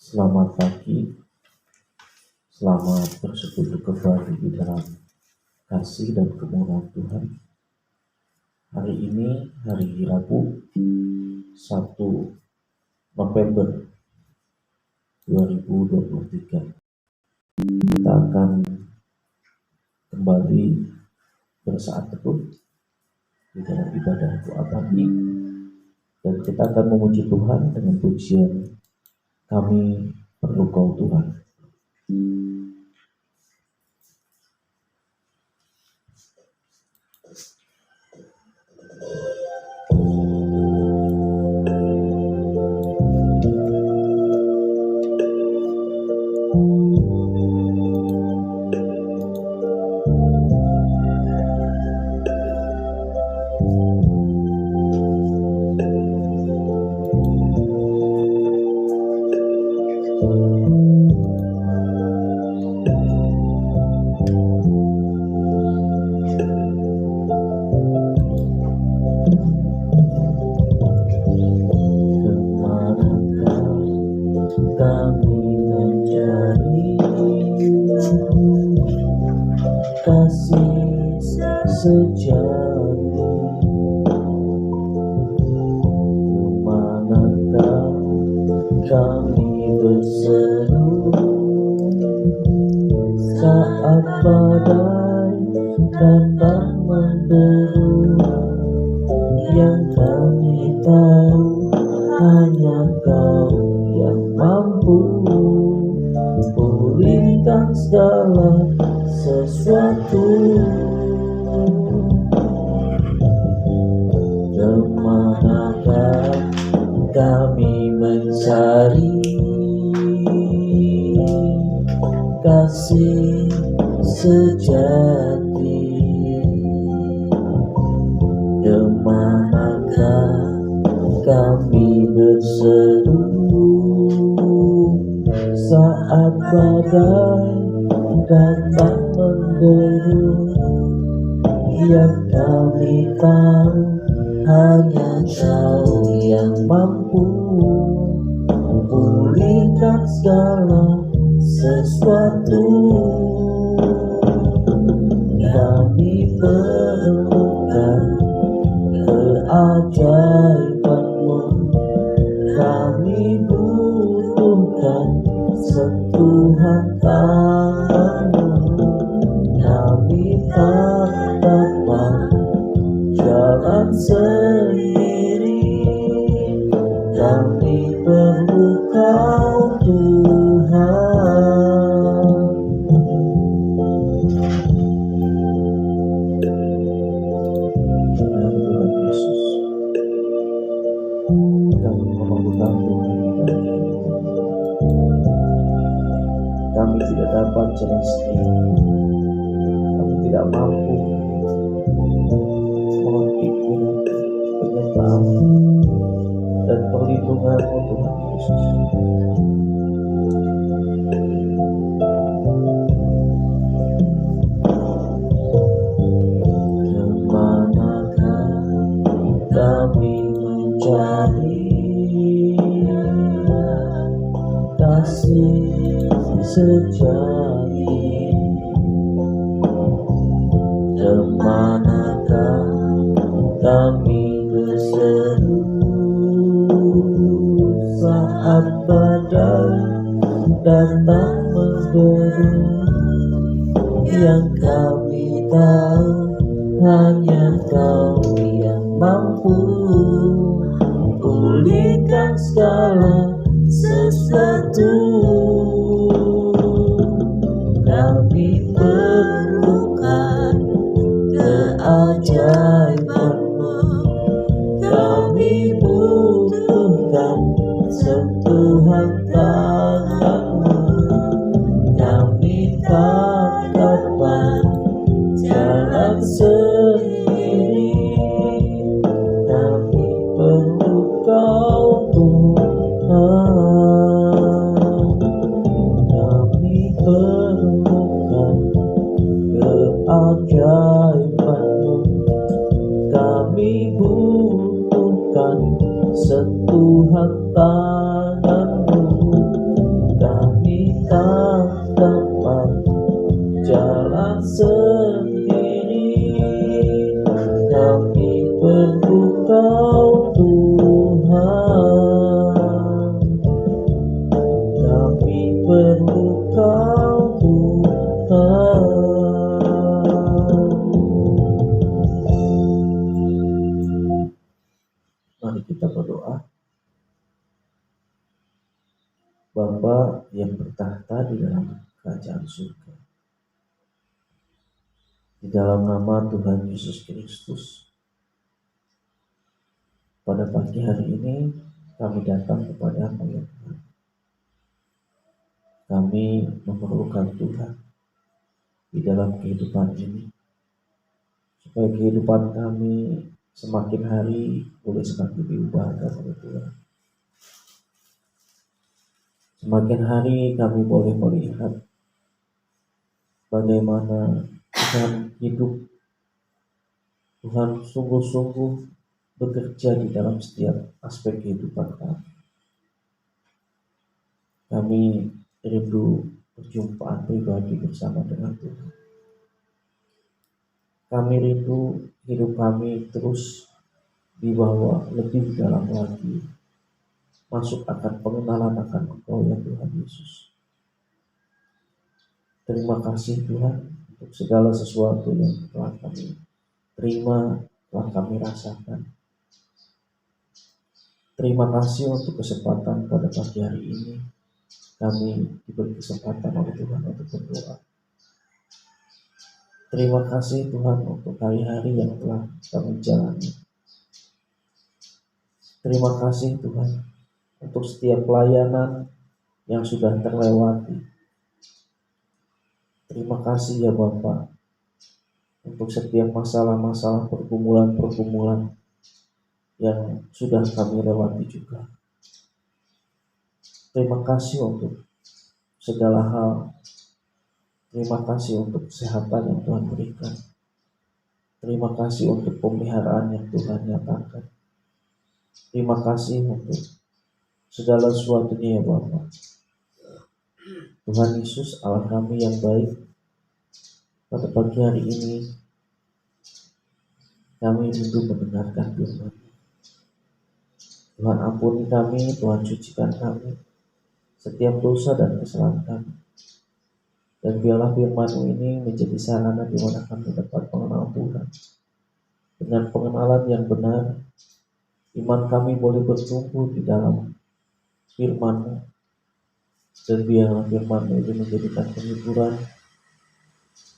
Selamat pagi, selamat bersekutu kembali di dalam kasih dan kemurahan Tuhan. Hari ini hari Rabu 1 November 2023. Kita akan kembali bersaat teduh di dalam ibadah doa pagi, dan kita akan memuji Tuhan dengan pujian Kami Perlu Kau Tuhan. Kami mencari kasih sejati, kemanakah kami berseru saat badai datang menderu. Yang kami tahu hanya Kau yang mampu pulihkan segala sesuatu. Kemanakah kami mencari kasih sejati, kemanakah kami berseru saat badai datang menderu. Yang kami tahu hanya Kau yang mampu pulihkan segala sesuatu. Kami perlukan keajaiban-Mu, kami butuhkan sentuhan tangan-Mu. Kami tak dapat jalan sendiri, kami perlu Kau Tuhan. Tuhan Yesus, kami memerlukan Tuhan. Kami tidak dapat jalan sendiri, kami tidak mampu. Mohon pimpin penyertaan dan perlindungan-Mu Tuhan Yesus. Kemanakah kami mencari kasih sejati, kemanakah kami berseru saat badai datang menderu. Yang kami tahu hanya Kau yang mampu pulihkan segala sesuatu. Kami perlukan keajaiban-Mu, kami butuhkan sentuhan tangan-Mu. Kami tak dapat jalan sendiri, kami perlu Kau Tuhan. Kami perlukan keajaiban-Mu, kami butuhkan sentuhan tangan-Mu. Mari kita berdoa. Bapa yang bertahta di dalam kerajaan surga, di dalam nama Tuhan Yesus Kristus, pada pagi hari ini kami datang kepada-Mu ya Tuhan. Kami memerlukan Tuhan di dalam kehidupan ini, supaya kehidupan kami semakin hari boleh semakin diubahkan oleh Tuhan. Semakin hari kami boleh melihat bagaimana Tuhan hidup, Tuhan sungguh-sungguh bekerja di dalam setiap aspek kehidupan kami. Kami rindu perjumpaan pribadi bersama dengan Tuhan. Kami rindu hidup kami terus dibawa lebih dalam lagi, masuk akan pengenalan akan Engkau ya Tuhan Yesus. Terima kasih Tuhan untuk segala sesuatu yang telah kami terima, telah kami rasakan. Terima kasih untuk kesempatan pada pagi hari ini. Kami diberi kesempatan oleh Tuhan untuk berdoa. Terima kasih Tuhan untuk hari-hari yang telah kami jalani. Terima kasih Tuhan untuk setiap pelayanan yang sudah terlewati. Terima kasih ya Bapa untuk setiap masalah-masalah pergumulan-pergumulan yang sudah kami lewati juga. Terima kasih untuk segala hal. Terima kasih untuk kesehatan yang Tuhan berikan. Terima kasih untuk pemeliharaan yang Tuhan nyatakan. Terima kasih untuk segala sesuatunya ya Bapa. Tuhan Yesus Allah kami yang baik, pada pagi hari ini kami rindu mendengarkan firman. Tuhan ampuni kami, Tuhan sucikan kami setiap dosa dan kesalahan kami. Dan biarlah firman-Mu ini menjadi sarana di mana kami dapat mengenal Tuhan. Dengan pengenalan yang benar, iman kami boleh bertumbuh di dalam firman-Mu. Dan biarlah firman-Mu ini menjadikan penghiburan,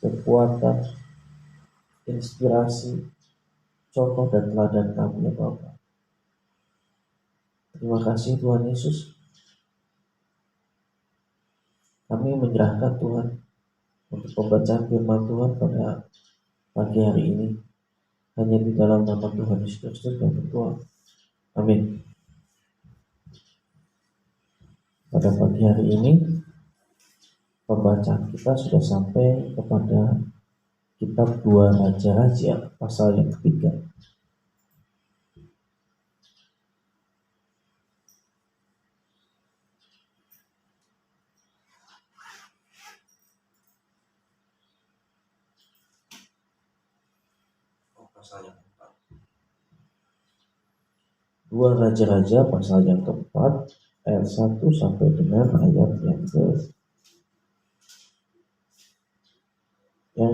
kekuatan, inspirasi, contoh dan teladan kami ya Bapa. Terima kasih Tuhan Yesus. Kami menyerahkan Tuhan untuk pembacaan firman Tuhan pada pagi hari ini. Hanya di dalam nama Tuhan Yesus Kristus kami berdoa. Amin. Pada pagi hari ini pembacaan kita sudah sampai kepada kitab 2 Raja-Raja pasal yang ketiga. Pasal yang keempat. 2 Raja-Raja pasal yang keempat ayat 1 sampai dengan ayat yang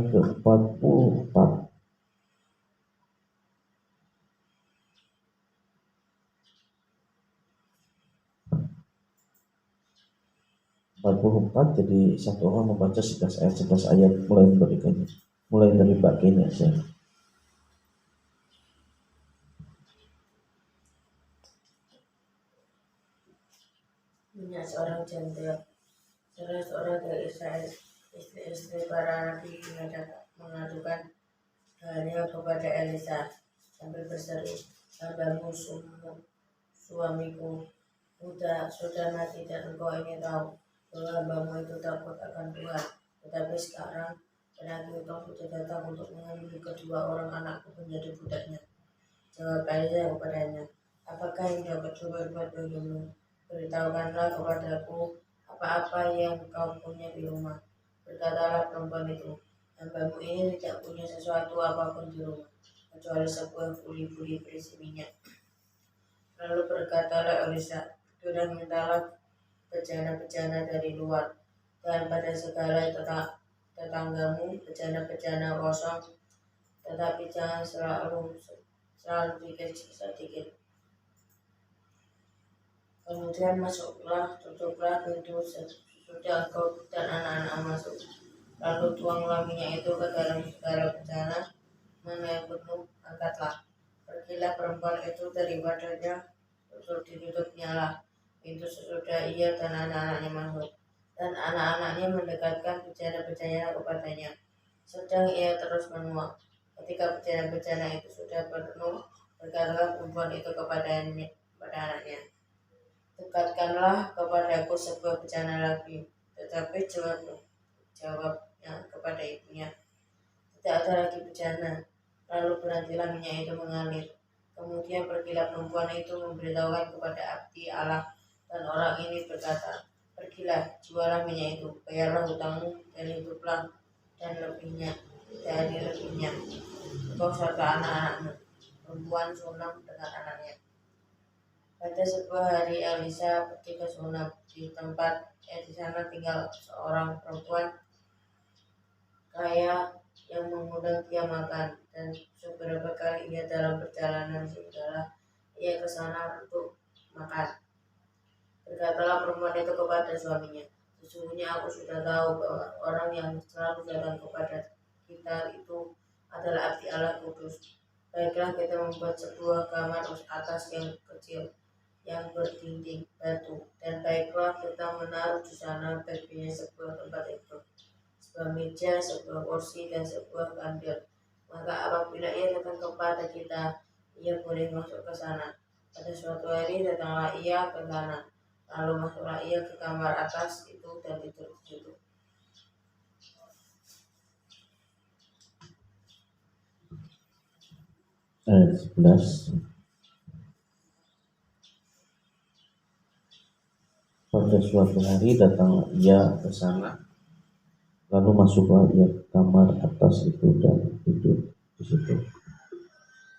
ke-44. Jadi satu orang membaca 11 ayat mulai dari bagian aja. Minyak seorang jenderal, salah seorang dari Israel, istri-istri para nabi mengadukan hanya kepada Elisa sambil berseru, hambamu suamiku sudah mati dan engkau ini tahu bahwa hambamu itu takut akan Tuhan. Tetapi sekarang penagih utang sudah datang untuk mengambil kedua orang anakku menjadi budaknya. Jawab Elisa kepadanya, apakah yang dapat berbuat bagimu? Beritahukanlah kepadaku apa-apa yang kau punya di rumah. Berkatalah perempuan itu, hambamu ini tidak punya sesuatu apapun di rumah, kecuali sebuah buli-buli berisi minyak. Lalu berkatalah Elisa, sudah mintalah bejana-bejana dari luar, dan pada segala tetanggamu bejana-bejana kosong, tetapi jangan selalu sedikit-sedikit. Kemudian masuklah, tutuplah pintu sesudah engkau dan anak-anak masuk. Lalu tuanglah minyak itu ke dalam segala bejana mana yang penuh, angkatlah. Pergilah perempuan itu daripadanya, ditutupnya lah pintu sesudah ia dan anak-anaknya masuk. Dan anak-anaknya mendekatkan bejana-bejana kepadanya. Sedang ia terus menuang. Ketika bejana-bejana itu sudah penuh, berkatalah perempuan itu kepada anaknya, dekatkanlah kepadaku sebuah bejana lagi. Tetapi jawabnya kepada ibunya, tidak ada lagi bejana. Lalu berhentilah minyak itu mengalir. Kemudian pergilah perempuan itu memberitahukan kepada abdi Allah, dan orang ini berkata, pergilah, jualah minyak itu, bayarlah hutangmu, dan hiduplah, dan lebihnya, dari lebihnya, engkau serta anak-anakmu. Perempuan Sunam dengan anaknya. Pada sebuah hari Elisa pergi ke Sunam. Di sana tinggal seorang perempuan kaya yang mengundang dia makan, dan beberapa kali ia dalam perjalanan sehingga ia ke sana untuk makan. Berkatalah perempuan itu kepada suaminya, sesungguhnya aku sudah tahu bahwa orang yang selalu datang kepada kita itu adalah abdi Allah kudus. Baiklah, kita membuat sebuah kamar atas yang kecil yang berdinding batu, dan baiklah kita menaruh di sana baginya sebuah tempat itu, sebuah meja, sebuah kursi, dan sebuah kandil. Maka apabila ia datang kepada kita, ia boleh masuk ke sana. Pada suatu hari datanglah ia ke sana, lalu masuklah ia ke kamar atas itu dan tidur di situ. Ayat 11. Pada suatu hari datanglah ia ke sana, lalu masuklah ia ke kamar atas itu dan tidur di situ.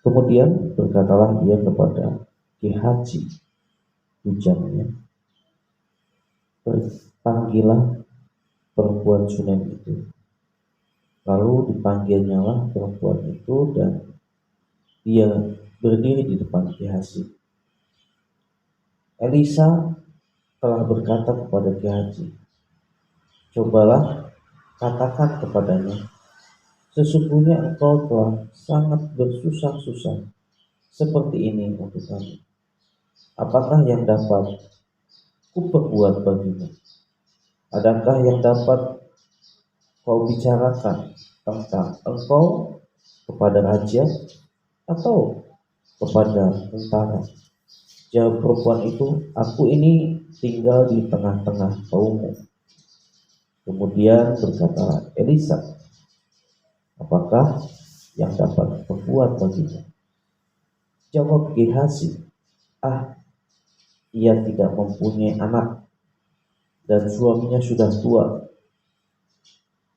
Kemudian berkatalah ia kepada Gehazi, bujangnya, panggillah perempuan Sunem itu. Lalu dipanggilnya lah perempuan itu, dan dia berdiri di depan Gehazi. Elisa telah berkata kepada Gehazi, cobalah katakan kepadanya, sesungguhnya engkau telah sangat bersusah-susah seperti ini untuk kami. Apakah yang dapat kuperbuat bagimu? Adakah yang dapat kau bicarakan tentang engkau kepada raja atau kepada tentara? Jawab perempuan itu, aku ini tinggal di tengah-tengah kaummu. Kemudian berkata Elisa, apakah yang dapat berbuat bagimu? Jawab Gehazi, ia tidak mempunyai anak, dan suaminya sudah tua.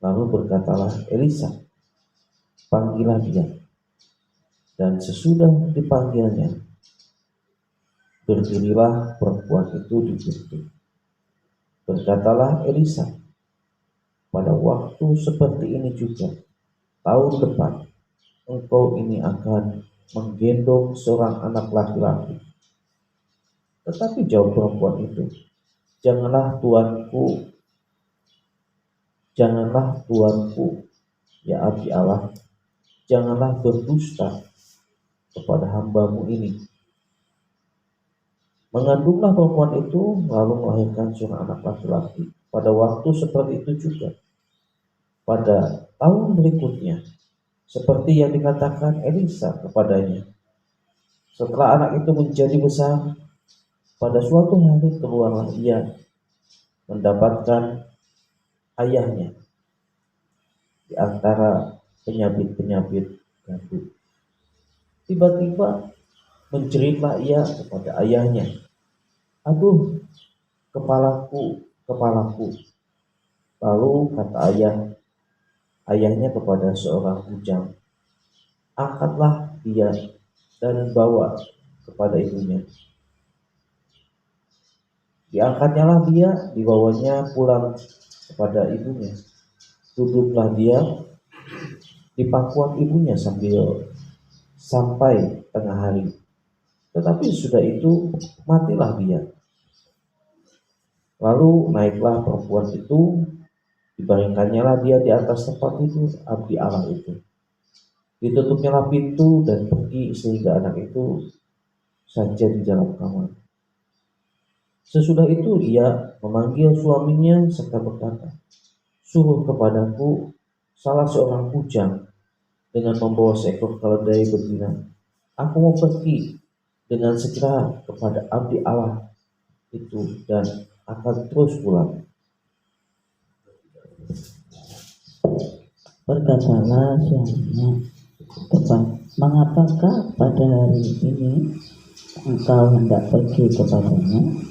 Lalu berkatalah Elisa, panggillah dia. Dan sesudah dipanggilnya, berdirilah perempuan itu di pintu. Berkatalah Elisa, pada waktu seperti ini juga, tahun depan, engkau ini akan menggendong seorang anak laki-laki. Tetapi jawab perempuan itu, janganlah tuanku, ya abdi Allah, janganlah berdusta kepada hambamu ini. Mengandunglah perempuan itu, lalu melahirkan seorang anak laki-laki. Pada waktu seperti itu juga, pada tahun berikutnya, seperti yang dikatakan Elisa kepadanya. Setelah anak itu menjadi besar, pada suatu hari keluarlah ia mendapatkan ayahnya di antara penyabit-penyabit gandum. Tiba-tiba menjeritlah ia kepada ayahnya, aduh, kepalaku, kepalaku. Lalu kata ayahnya kepada seorang bujang, angkatlah dia dan bawa kepada ibunya. Diangkatnya lah dia, dibawanya pulang kepada ibunya. Duduklah dia di pangkuan ibunya sampai tengah hari. Tetapi sudah itu matilah dia. Lalu naiklah perempuan itu, dibayangkannya lah dia di atas tempat itu, abdi Allah itu. Ditutupnya pintu dan pergi sehingga anak itu saja di dalam kamar. Sesudah itu ia memanggil suaminya serta berkata, "Suruh kepadaku salah seorang bujang dengan membawa seekor keledai betina. Aku mau pergi dengan segera kepada abdi Allah itu dan akan terus pulang." Berkatalah suaminya, "Mengapakah pada hari ini engkau hendak pergi kepadanya?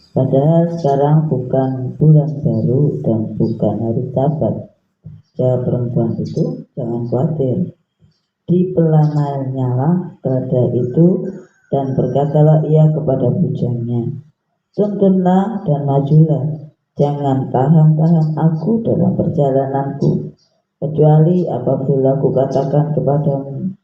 Padahal sekarang bukan bulan baru dan bukan hari Sabat." Jawab perempuan itu, "Jangan khawatir." Dipelanainya keledai itu dan berkatalah ia kepada bujangnya, "Tuntunlah dan majulah, jangan tahan-tahan aku dalam perjalananku, kecuali apabila kukatakan kepadamu."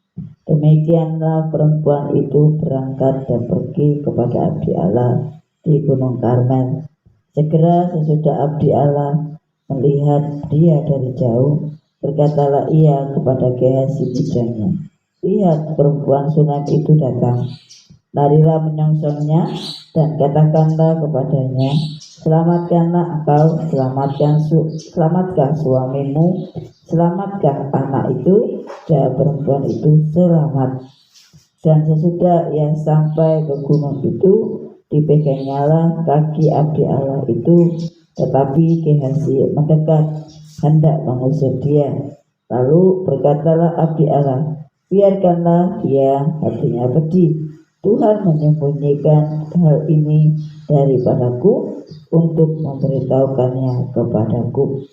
Demikianlah perempuan itu berangkat dan pergi kepada abdi Allah di Gunung Karmel. Segera sesudah abdi Allah melihat dia dari jauh, berkatalah ia kepada Gehazi bujangnya, "Lihat, perempuan Sunam itu datang. Larilah menyongsongnya dan katakanlah kepadanya, selamatkanlah engkau, selamatkan suamimu, selamatkan anak itu." Jawab perempuan itu, "Selamat." Dan sesudah ia sampai ke gunung itu, dipegangnya kaki abdi Allah itu, tetapi Gehazi mendekat hendak mengusir dia. Lalu berkatalah abdi Allah, "Biarkanlah dia, hatinya pedih. Tuhan menyembunyikan hal ini daripadaku untuk memberitahukannya kepadaku."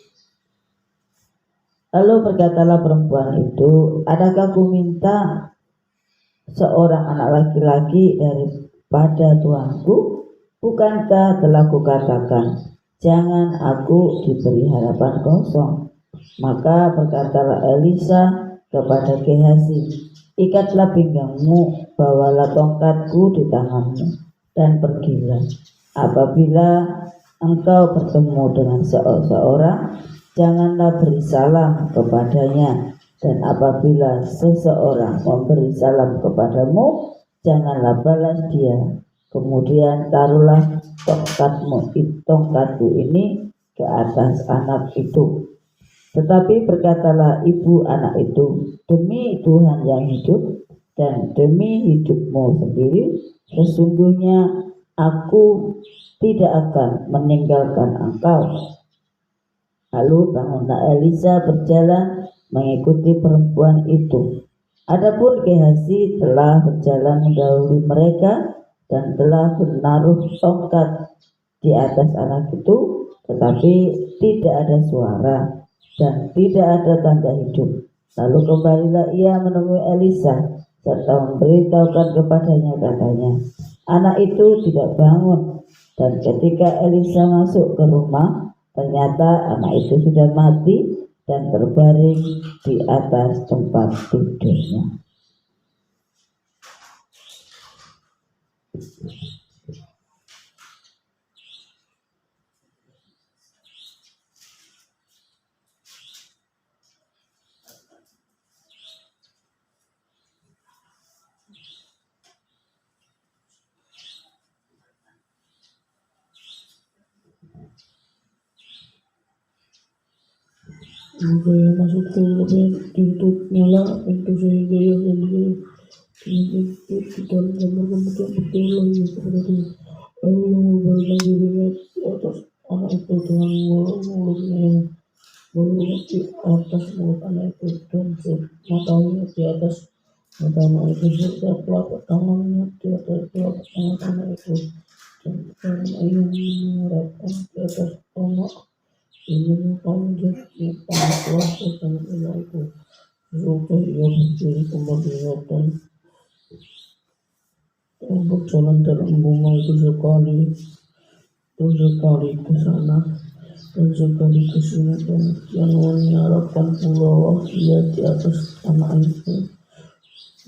Lalu berkatalah perempuan itu, "Adakah ku minta seorang anak laki-laki daripada tuanku? Bukankah telah kukatakan, jangan aku diberi harapan kosong?" Maka berkatalah Elisa kepada Gehazi, "Ikatlah pinggangmu, bawalah tongkatku di tanganmu, dan pergilah. Apabila engkau bertemu dengan seorang, janganlah beri salam kepadanya, dan apabila seseorang memberi salam kepadamu, janganlah balas dia. Kemudian taruhlah tongkatku ini ke atas anak itu." Tetapi berkatalah ibu anak itu, "Demi Tuhan yang hidup dan demi hidupmu sendiri, sesungguhnya aku tidak akan meninggalkan engkau." Lalu bangunlah Elisa berjalan mengikuti perempuan itu. Adapun Gehazi telah berjalan mendahului mereka dan telah menaruh tongkat di atas anak itu, tetapi tidak ada suara dan tidak ada tanda hidup. Lalu kembalilah ia menemui Elisa serta memberitahukan kepadanya, katanya, "Anak itu tidak bangun." Dan ketika Elisa masuk ke rumah, ternyata anak itu sudah mati dan terbaring di atas tempat tidurnya. Saya masuk ke pintu, nyala pintu sehingga ia sendiri itu di dalam kamar, kemudian berdoa lagi kepada Tuhan. Lalu yang membalikkan dirinya di atas anak itu dengan mulutnya yang meluap di atas mulut anak itu, dan matanya di atas mata anak itu, serta telapak tangannya di atas telapak tangan anak itu, dan ia mengerapkan di atas anak. Ini menjadi kuasa dan ilahku. Sesudah ia berdiri kembali dan berjalan dalam bunga itu sekali ke sana dan sekali ke sini, dan yang menyalakan pula ia di atas anak itu.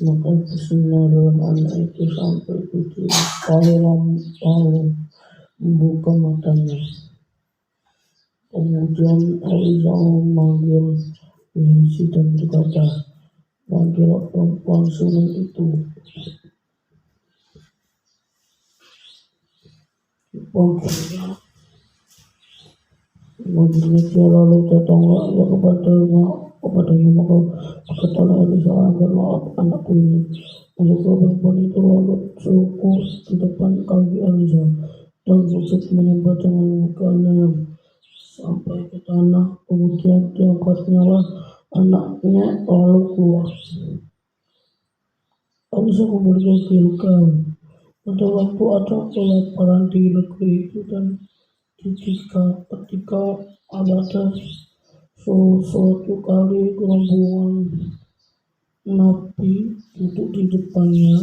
Maka bersinarlah anak itu sampai 7 kali lalu membuka matanya. Kemudian Elisa memanggil Gehazi dan berkata, panggil perempuan sulung itu. Dipanggilnya, dia lalu datanglah ia kepadanya, maka berkatalah Elisa, angkatlah anakku ini. Masuklah perempuan itu lalu suku di depan kaki Elisa dan sujud menyembah dengan mukanya sampai ke tanah. Kemudian diangkatnya lah anaknya lalu keluar. Elisa kembali ke Gilgal. Pada waktu ada kelaparan di negeri itu dan ketika ada suatu kali rombongan nabi duduk di depannya,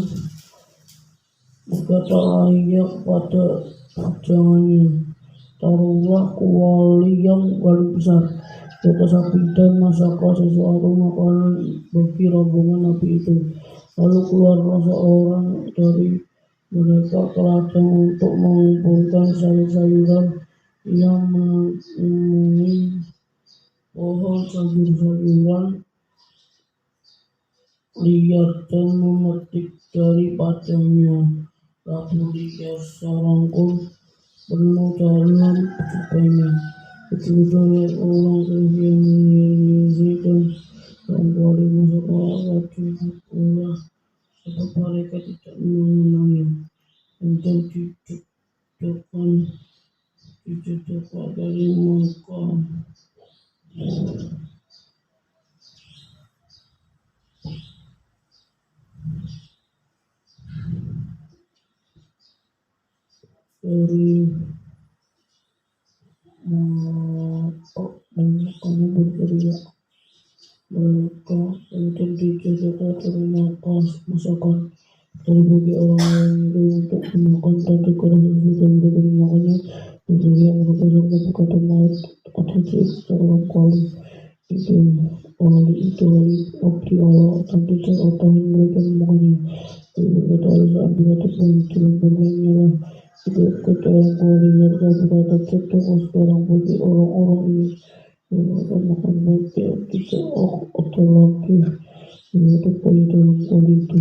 berkatalah ia kepada pajangannya, taruhlah kuali yang paling besar di atas api dan masaklah sesuatu makanan bagi rombongan nabi itu. Lalu keluarlah seorang dari mereka ke ladang untuk mengumpulkan sayur-sayuran yang menemui pohon sayur-sayuran liar dan memetik daripadanya. Lalu dia serangkul penuh dalam jubahnya. Kemudian ia ulang ke Gehazi dan kembali masuklah lagi pula, sebab mereka tidak mengenalnya. Kemudian didudukkan dari muka. Dari mukanya bergerak mereka, kemudian dijadikan dari masakan dari bagi orang itu untuk dimakan dan dikorban dan diberi makannya. Kemudian yang mereka berkata maut ada di dalam kali itu dari abdi Allah dan tidak otahin mereka memakannya. Lalu berkata Elisa, bila tepung dalam bermainnya lah itu ke dalam kali. Mereka berkata, cukuplah sekarang bagi orang-orang ini yang akan makan mereka tidak ada lagi yang tepung dalam kali itu.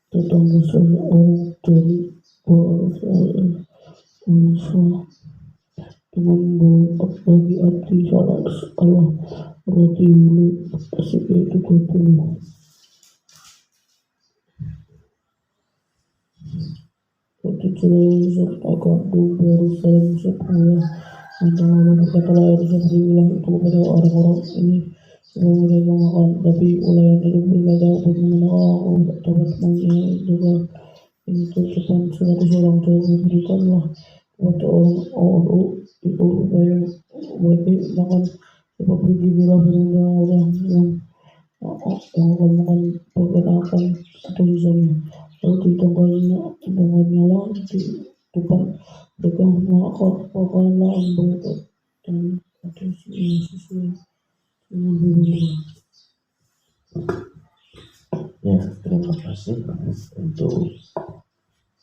Datanglah seorang dari bangsa Elisa dengan membawa bagi abdi Allah roti bulu asik yaitu 20. Roti celai serta gandum baru saling sebuah. Lalu berkatalah Elisa, berilah itu kepada orang-orang ini supaya mereka makan. Tapi ulayan itu berkata, bagaimana aku dapat menjaga itu depan 100 orang, dan memberikanlah kepada orang itu supaya mereka makan. Sebab beginilah firman orang yang akan makan perkenakan atau sisanya. Lalu ditanggalnya lah di depan mereka, maka makanlah mereka dan ada yang sesuai dengan firman. Ya, terima kasih untuk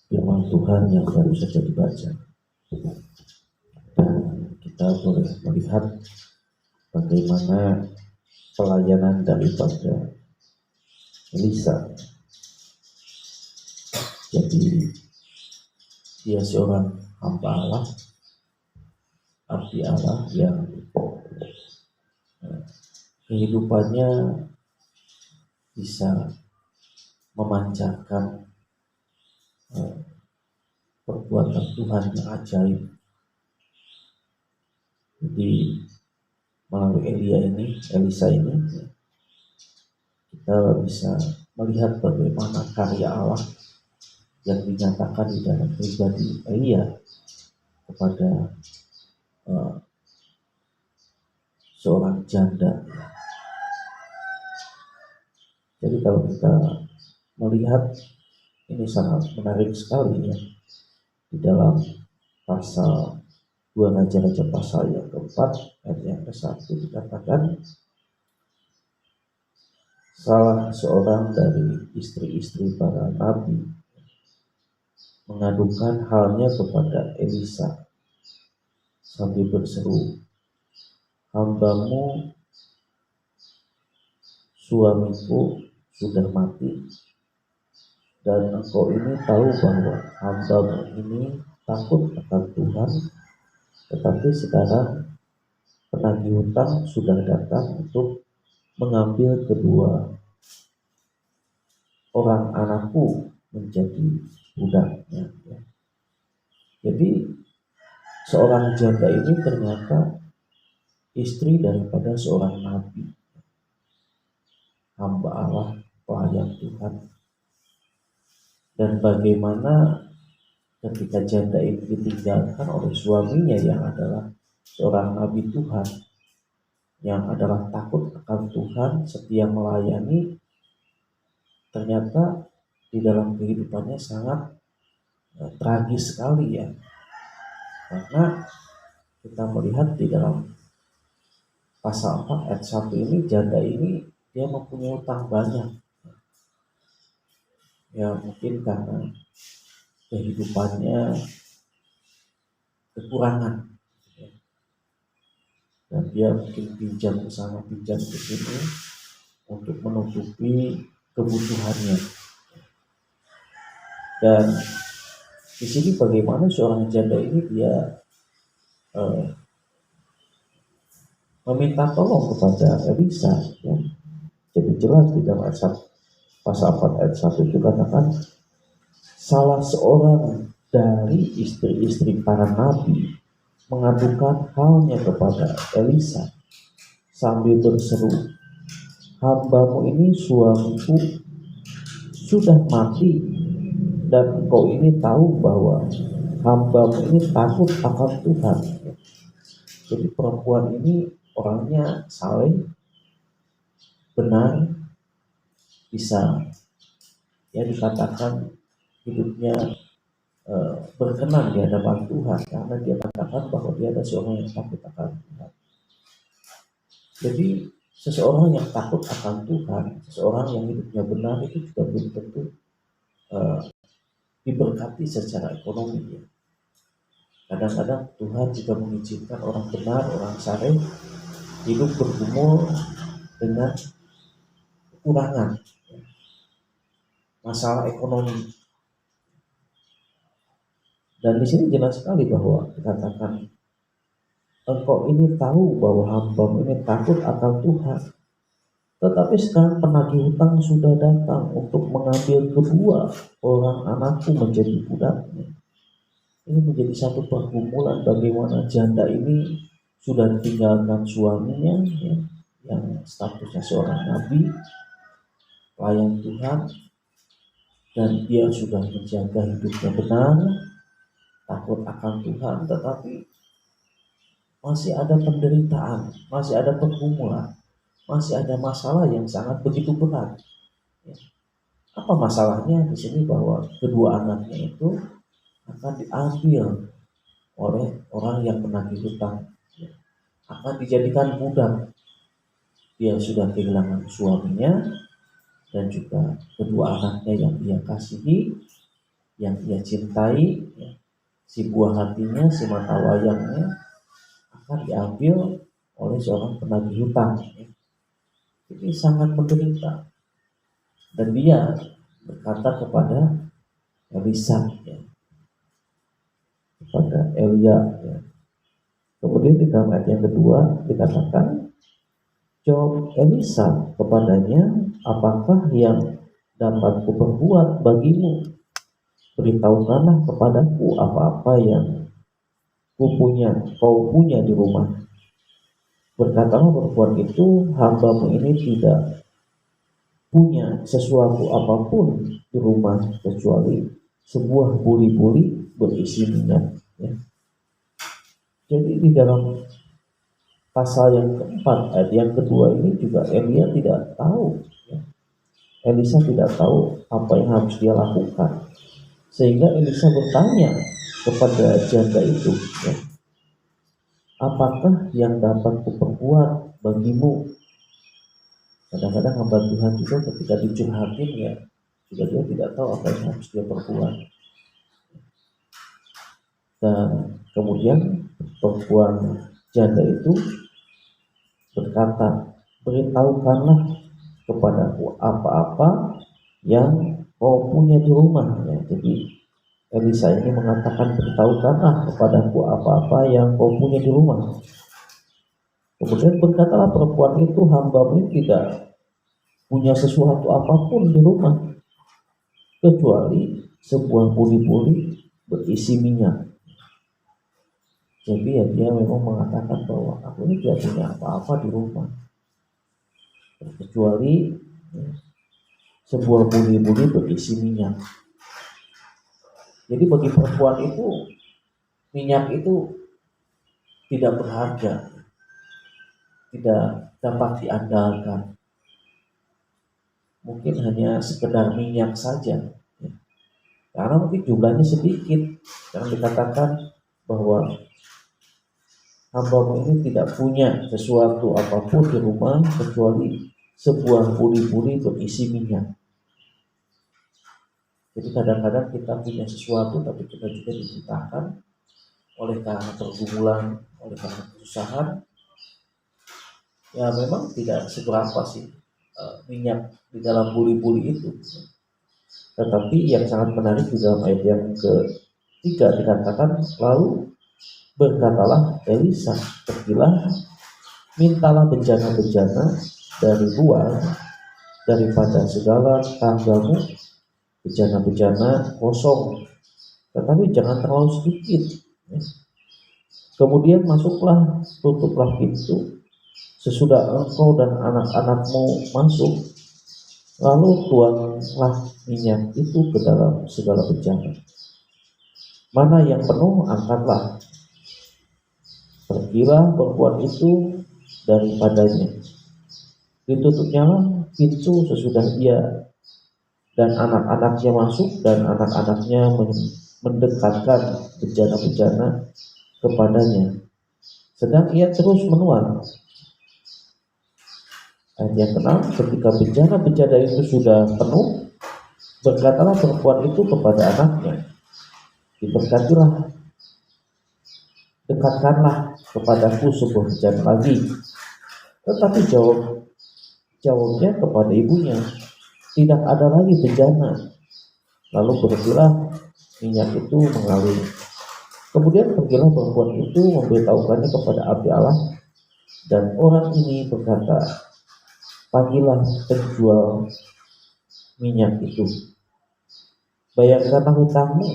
firman Tuhan yang baru saja dibaca. Dan kita boleh melihat bagaimana pelayanan daripada Elisa. Jadi dia seorang hamba Allah, abdi Allah yang kehidupannya bisa memancarkan perbuatan Tuhan yang ajaib. Jadi melalui Elisa ini kita bisa melihat bagaimana karya Allah yang dinyatakan di dalam pribadi Elia kepada seorang janda. Jadi kalau kita melihat ini sangat menarik sekali ya, di dalam pasal 2 Raja-Raja pasal yang keempat ayat yang ke-1 dikatakan, salah seorang dari istri-istri para nabi mengadukan halnya kepada Elisa sambil berseru, "Hambamu, suamiku sudah mati, dan engkau ini tahu bahwa hambamu ini takut akan Tuhan, tetapi sekarang penagih hutang sudah datang untuk mengambil kedua orang anakku menjadi budaknya." Jadi seorang janda ini ternyata istri daripada seorang nabi, hamba Allah, pelayan Tuhan. Dan bagaimana ketika janda ini ditinggalkan oleh suaminya yang adalah seorang nabi Tuhan, yang adalah takut akan Tuhan, setia melayani, ternyata di dalam kehidupannya sangat tragis sekali ya. Karena kita melihat di dalam pasal 4 ayat 1 ini, janda ini dia mempunyai utang banyak. Ya mungkin karena kehidupannya kekurangan, dan dia mungkin pinjam ke sana pinjam ke sini untuk menutupi kebutuhannya. Dan di sini bagaimana seorang janda ini dia meminta tolong kepada Elisa ya. Jadi jelas di dalam pasal 4 ayat 1 itu katakan, salah seorang dari istri-istri para nabi mengadukan halnya kepada Elisa sambil berseru, "Hambamu ini, suamiku sudah mati, dan engkau ini tahu bahwa hambamu ini takut akan Tuhan." Jadi perempuan ini orangnya saleh, benar, bisa ya dikatakan hidupnya berkenan di hadapan Tuhan, karena dia katakan bahwa dia ada seorang yang takut akan Tuhan. Jadi seseorang yang takut akan Tuhan, seseorang yang hidupnya benar, itu juga belum tentu diberkati secara ekonomi ya. Kadang-kadang Tuhan juga mengizinkan orang benar, orang saleh hidup bergumul dengan kekurangan, masalah ekonomi. Dan di sini jelas sekali bahwa dikatakan, engkau ini tahu bahwa hambamu ini takut akan Tuhan, tetapi sekarang penagih hutang sudah datang untuk mengambil kedua orang anakku menjadi budaknya. Ini menjadi satu pergumulan bagaimana janda ini sudah ditinggalkan suaminya ya, yang statusnya seorang nabi, pelayan Tuhan, dan dia sudah menjaga hidupnya benar, takut akan Tuhan, tetapi masih ada penderitaan, masih ada pergumulan, masih ada masalah yang sangat begitu berat. Ya. Apa masalahnya di sini? Bahwa kedua anaknya itu akan diambil oleh orang yang menagih hutang, ya, akan dijadikan budak. Dia sudah kehilangan suaminya dan juga kedua anaknya yang dia kasihi, yang ia cintai, ya. Si buah hatinya, si mata wayangnya akan diambil oleh seorang penagih hutang. Ya. Jadi sangat menderita. Dan dia berkata kepada Elisa, ya, kepada Elia. Ya. Kemudian di dalam ayat yang kedua dikatakan, jawab Elisa kepadanya, apakah yang dapat kuperbuat bagimu? Beritahukanlah kepadaku apa-apa yang kau punya di rumah. Berkatalah perempuan itu, hambamu ini tidak punya sesuatu apapun di rumah kecuali sebuah buli-buli berisi minyak. Ya. Jadi di dalam pasal yang keempat ayat yang kedua ini juga Elia tidak tahu. Ya. Elisa tidak tahu apa yang harus dia lakukan. Sehingga Elisa bertanya kepada janda itu, ya, apakah yang dapat kuperbuat bagimu? Kadang-kadang hamba Tuhan juga ketika dicurhatin ya, juga dia tidak tahu apa yang harus dia perbuat. Dan kemudian perempuan janda itu berkata, beritahukanlah kepadaku apa-apa yang kau punya di rumah. Ya, jadi Elisa ini mengatakan, beritahukanlah kepadaku apa-apa yang kau punya di rumah. Kemudian berkatalah perempuan itu, hambamu ini tidak punya sesuatu apapun di rumah kecuali sebuah buli-buli berisi minyak. Jadi ya dia memang mengatakan bahwa aku ini tidak punya apa-apa di rumah kecuali sebuah buli-buli berisi minyak. Jadi bagi perempuan itu minyak itu tidak berharga, tidak dapat diandalkan. Mungkin hanya sekedar minyak saja, karena mungkin jumlahnya sedikit. Jangan dikatakan bahwa hambamu ini tidak punya sesuatu apapun di rumah kecuali sebuah buli-buli berisi minyak. Jadi kadang-kadang kita punya sesuatu tapi kita juga dibutuhkan oleh karena pergumulan, oleh karena kesusahan. Ya memang tidak seberapa sih minyak di dalam buli-buli itu. Tetapi yang sangat menarik di dalam ayat yang ketiga dikatakan, lalu berkatalah Elisa, pergilah, mintalah bejana-bejana dari luar daripada segala tanggamu, bejana-bejana kosong, tetapi jangan terlalu sedikit. Kemudian masuklah, tutuplah pintu. Sesudah engkau dan anak-anakmu masuk, lalu tuanglah minyak itu ke dalam segala bejana. Mana yang penuh, angkatlah. Pergilah perempuan itu daripadanya. Ditutupnyalah pintu sesudah ia dan anak-anaknya masuk, dan anak-anaknya mendekatkan bejana-bejana kepadanya, sedang ia terus menuang. Ayat yang ke-6, ketika bejana-bejana itu sudah penuh, berkatalah perempuan itu kepada anaknya, diberkatilah, dekatkanlah kepadaku sebuah bejana lagi. Tetapi jawabnya kepada ibunya, tidak ada lagi bejana. Lalu pergilah, minyak itu mengalir. Kemudian pergilah perempuan itu memberitahukannya kepada abdi Allah, dan orang ini berkata, panggillah penjual minyak itu, bayarkanlah hutangmu,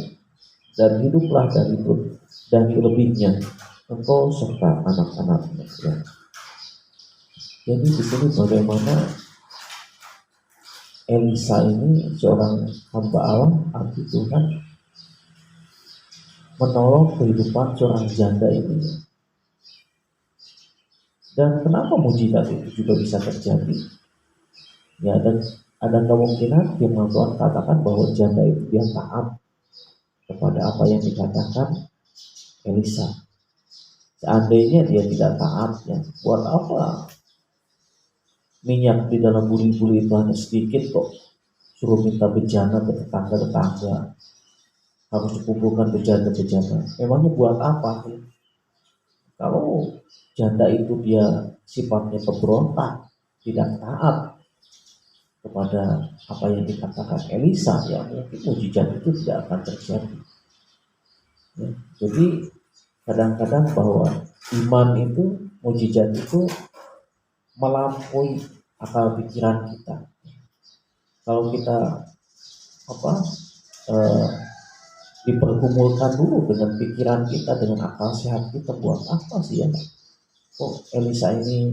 dan hiduplah dari lebihnya, engkau serta anak-anakmu. Ya. Jadi di sini bagaimana Elisa ini seorang hamba Allah, abdi Tuhan, menolong kehidupan seorang janda ini. Dan kenapa mujizat itu juga bisa terjadi? Ya, dan ada kemungkinan firman Tuhan katakan bahwa janda itu dia taat kepada apa yang dikatakan Elisa. Seandainya dia tidak taat, ya buat apa minyak di dalam buli-buli itu hanya sedikit kok, suruh minta bejana ke tetangga-tetangga, harus dikumpulkan bejana-bejana. Memangnya buat apa? Kalau janda itu dia sifatnya pemberontak, tidak taat kepada apa yang dikatakan Elisa, ya mungkin mujizat itu tidak akan terjadi. Ya, jadi kadang-kadang bahwa iman itu, mujizat itu melampaui akal pikiran kita. Kalau kita dipergumulkan dulu dengan pikiran kita, dengan akal sehat kita, buat apa sih ya? Elisa ini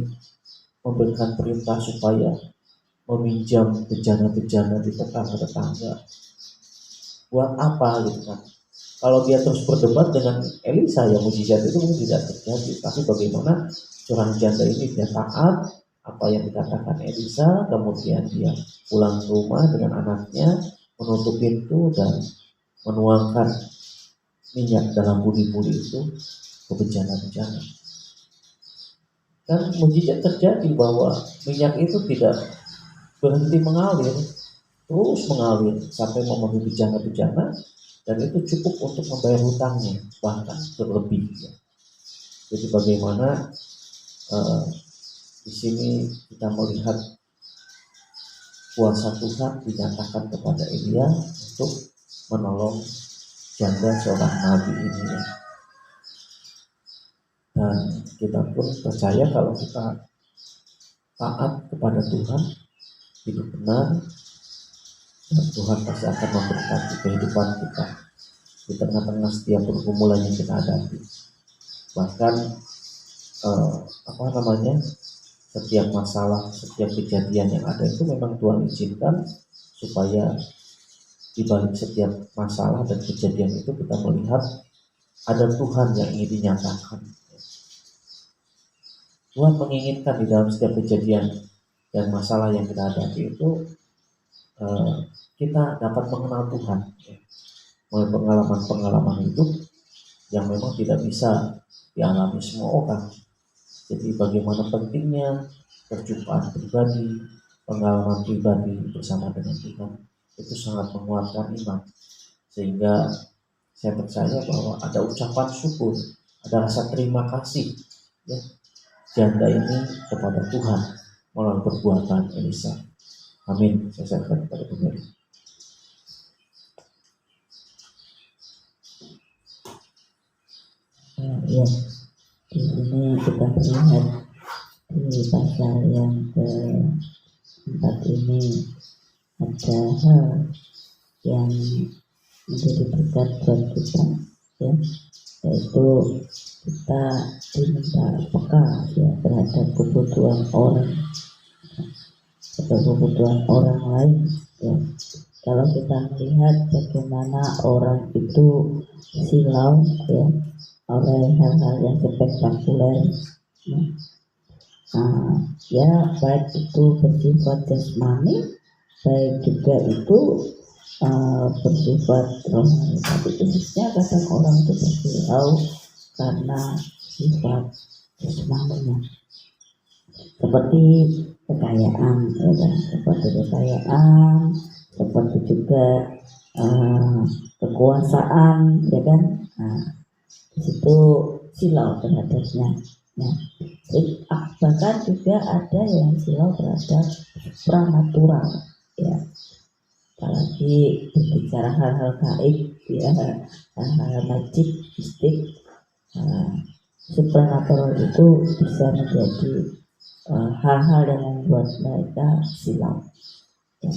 memberikan perintah supaya meminjam bejana-bejana di tetangga-tetangga. Buat apa gitu kan? Kalau dia terus berdebat dengan Elisa, ya mujizat itu mungkin tidak terjadi. Tapi bagaimana seorang janda ini dia taat apa yang dikatakan Elisa, kemudian dia pulang ke rumah dengan anaknya, menutup pintu dan menuangkan minyak dalam buli-buli itu ke bejana-bejana. Dan mujizat terjadi bahwa minyak itu tidak berhenti mengalir, terus mengalir sampai memenuhi bejana-bejana, dan itu cukup untuk membayar hutangnya, bahkan berlebih. Ya. Jadi bagaimana di sini kita melihat kuasa Tuhan dinyatakan kepada Elia untuk menolong janda seorang nabi ini. Ya. Dan kita pun percaya kalau kita taat kepada Tuhan, hidup benar, dan Tuhan pasti akan memberkati kehidupan kita di tengah-tengah setiap pergumulan yang kita hadapi. Bahkan setiap masalah, setiap kejadian yang ada itu memang Tuhan izinkan supaya di balik setiap masalah dan kejadian itu kita melihat ada Tuhan yang ingin dinyatakan. Tuhan menginginkan di dalam setiap kejadian dan masalah yang kita hadapi itu kita dapat mengenal Tuhan melalui pengalaman-pengalaman hidup yang memang tidak bisa dialami semua orang. Jadi bagaimana pentingnya perjumpaan pribadi, pengalaman pribadi bersama dengan Tuhan itu sangat menguatkan iman. Sehingga saya percaya bahwa ada ucapan syukur, ada rasa terima kasih ya, janda ini kepada Tuhan melalui perbuatan Elisa. Amin. Saya serahkan kepada Tuhan. Ya, di sini kita melihat di pasal yang keempat ini ada hal yang menjadi berkat buat kita, ya, yaitu kita diminta peka ya terhadap kebutuhan orang atau kebutuhan orang lain. Ya. Kalau kita melihat bagaimana orang itu silau ya oleh hal-hal yang spektakuler, ya baik itu bersifat jasmani, baik juga itu bersifat rohani. Tapi khususnya kadang orang itu bersilau karena sifat jasmaninya, seperti kekayaan, ya kan? Seperti kekayaan, seperti juga kekuasaan, ya kan? Nah, di situ silau terhadapnya. Nah, bahkan juga ada yang silau terhadap supranatural, ya. Apalagi berbicara hal-hal gaib, ya, hal-hal magic, mistik, supranatural itu bisa menjadi hal-hal yang membuat mereka silau. Ya.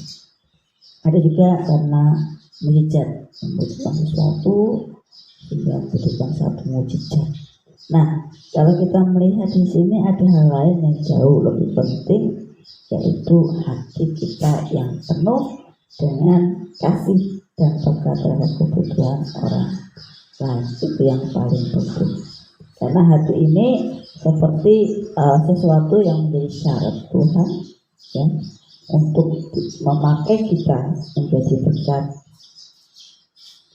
Ada juga karena membutuhkan sesuatu sehingga membutuhkan satu mujizat. Nah, kalau kita melihat di sini ada hal lain yang jauh lebih penting, yaitu hati kita yang penuh dengan kasih dan peka terhadap kebutuhan orang lain. Itu yang paling penting. Karena hati ini seperti sesuatu yang menjadi syarat Tuhan, ya, untuk memakai kita menjadi berkat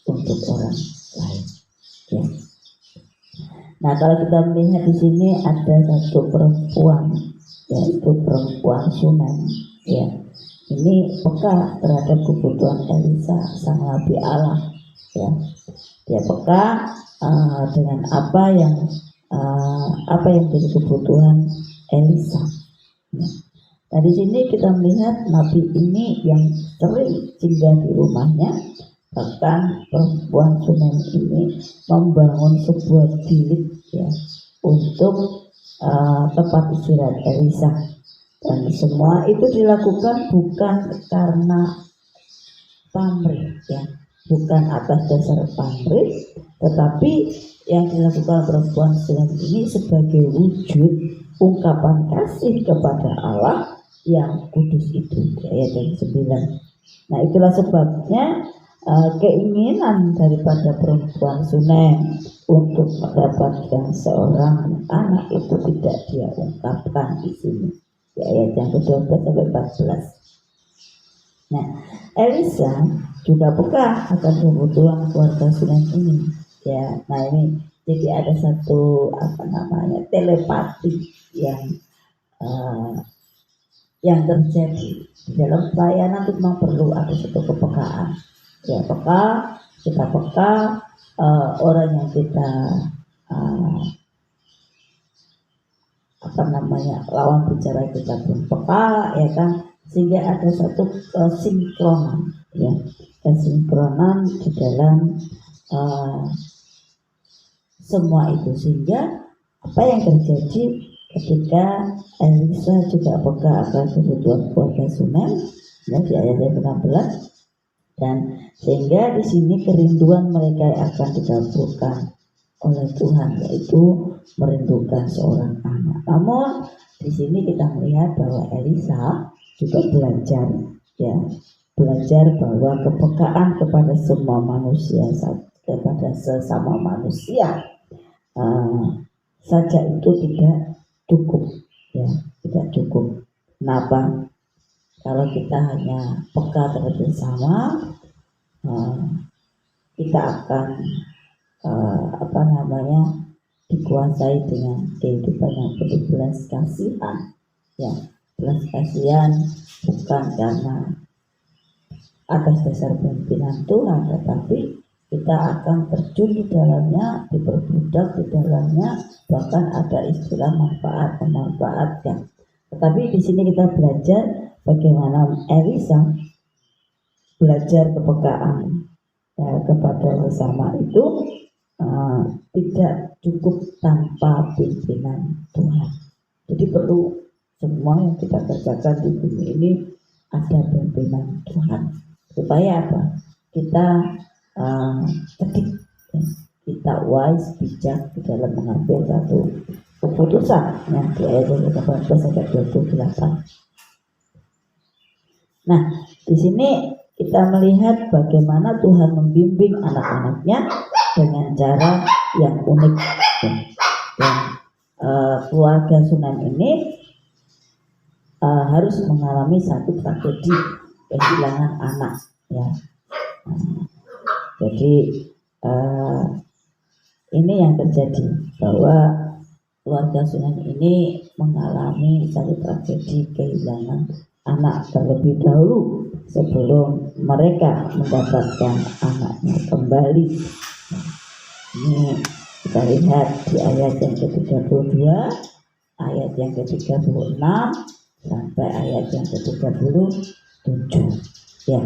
untuk orang lain. Ya. Nah, kalau kita melihat di sini ada satu perempuan, yaitu perempuan Sunem. Ya, ini peka terhadap kebutuhan Elisa sang nabi Allah. Ya, dia peka dengan apa yang menjadi kebutuhan Elisa. Ya. Nah, di sini kita melihat nabi ini yang sering singgah di rumahnya. Bahkan perempuan Sunem ini membangun sebuah bilik ya untuk tempat istirahat Elisa, dan semua itu dilakukan bukan karena pamrih ya, bukan atas dasar pamrih, tetapi yang dilakukan perempuan Sunem ini sebagai wujud ungkapan kasih kepada Allah yang kudus itu, ayat yang 9. Nah, itulah sebabnya keinginan daripada perempuan Sunem untuk mendapatkan seorang anak itu tidak dia ungkapkan di sini, di ayat yang ke-12 sampai 14. Nah, Elisa juga peka akan kebutuhan keluarga Sunem ini. Ya, nah ini jadi ada satu telepati yang terjadi di dalam pelayanan. Itu memang perlu ada satu kepekaan. Ya, peka kita peka, orang yang kita lawan bicara kita pun peka, ya kan, sehingga ada satu sinkronan, ya, kesinkronan di dalam semua itu, sehingga apa yang terjadi ketika Elisa juga peka akan kebutuhan keluarga Sunem, ya, di ayat yang 16, dan sehingga di sini kerinduan mereka akan dikabulkan oleh Tuhan, yaitu merindukan seorang anak. Namun di sini kita melihat bahwa Elisa juga belajar, ya, belajar bahwa kepekaan kepada semua manusia, kepada sesama manusia saja itu tidak cukup, ya, tidak cukup. Kenapa? Kalau kita hanya peka terhadap sesama, kita akan dikuasai dengan kehidupan yang penuh belas kasihan, ya, belas kasihan bukan karena atas dasar pimpinan Tuhan, tetapi kita akan terjun di dalamnya, diperbudak di dalamnya, bahkan ada istilah manfaat memanfaatkan. Tetapi di sini kita belajar bagaimana Elisa belajar kepekaan, ya, kepada sesama itu tidak cukup tanpa pimpinan Tuhan. Jadi perlu semua yang kita kerjakan di bumi ini ada pimpinan Tuhan. Supaya apa? Kita cerdik, ya, kita wise, bijak di dalam mengambil satu keputusan, yang di ayat 18 sampai 28. Nah, di sini kita melihat bagaimana Tuhan membimbing anak-anaknya dengan cara yang unik, ya. Dan keluarga Sunem ini harus mengalami satu tragedi kehilangan anak, ya. Jadi ini yang terjadi, bahwa keluarga Sunem ini mengalami satu tragedi kehilangan anak terlebih dahulu sebelum mereka mendapatkan anaknya kembali. Ini kita lihat di ayat yang ke-32, ayat yang ke-36 sampai ayat yang ke-37, ya.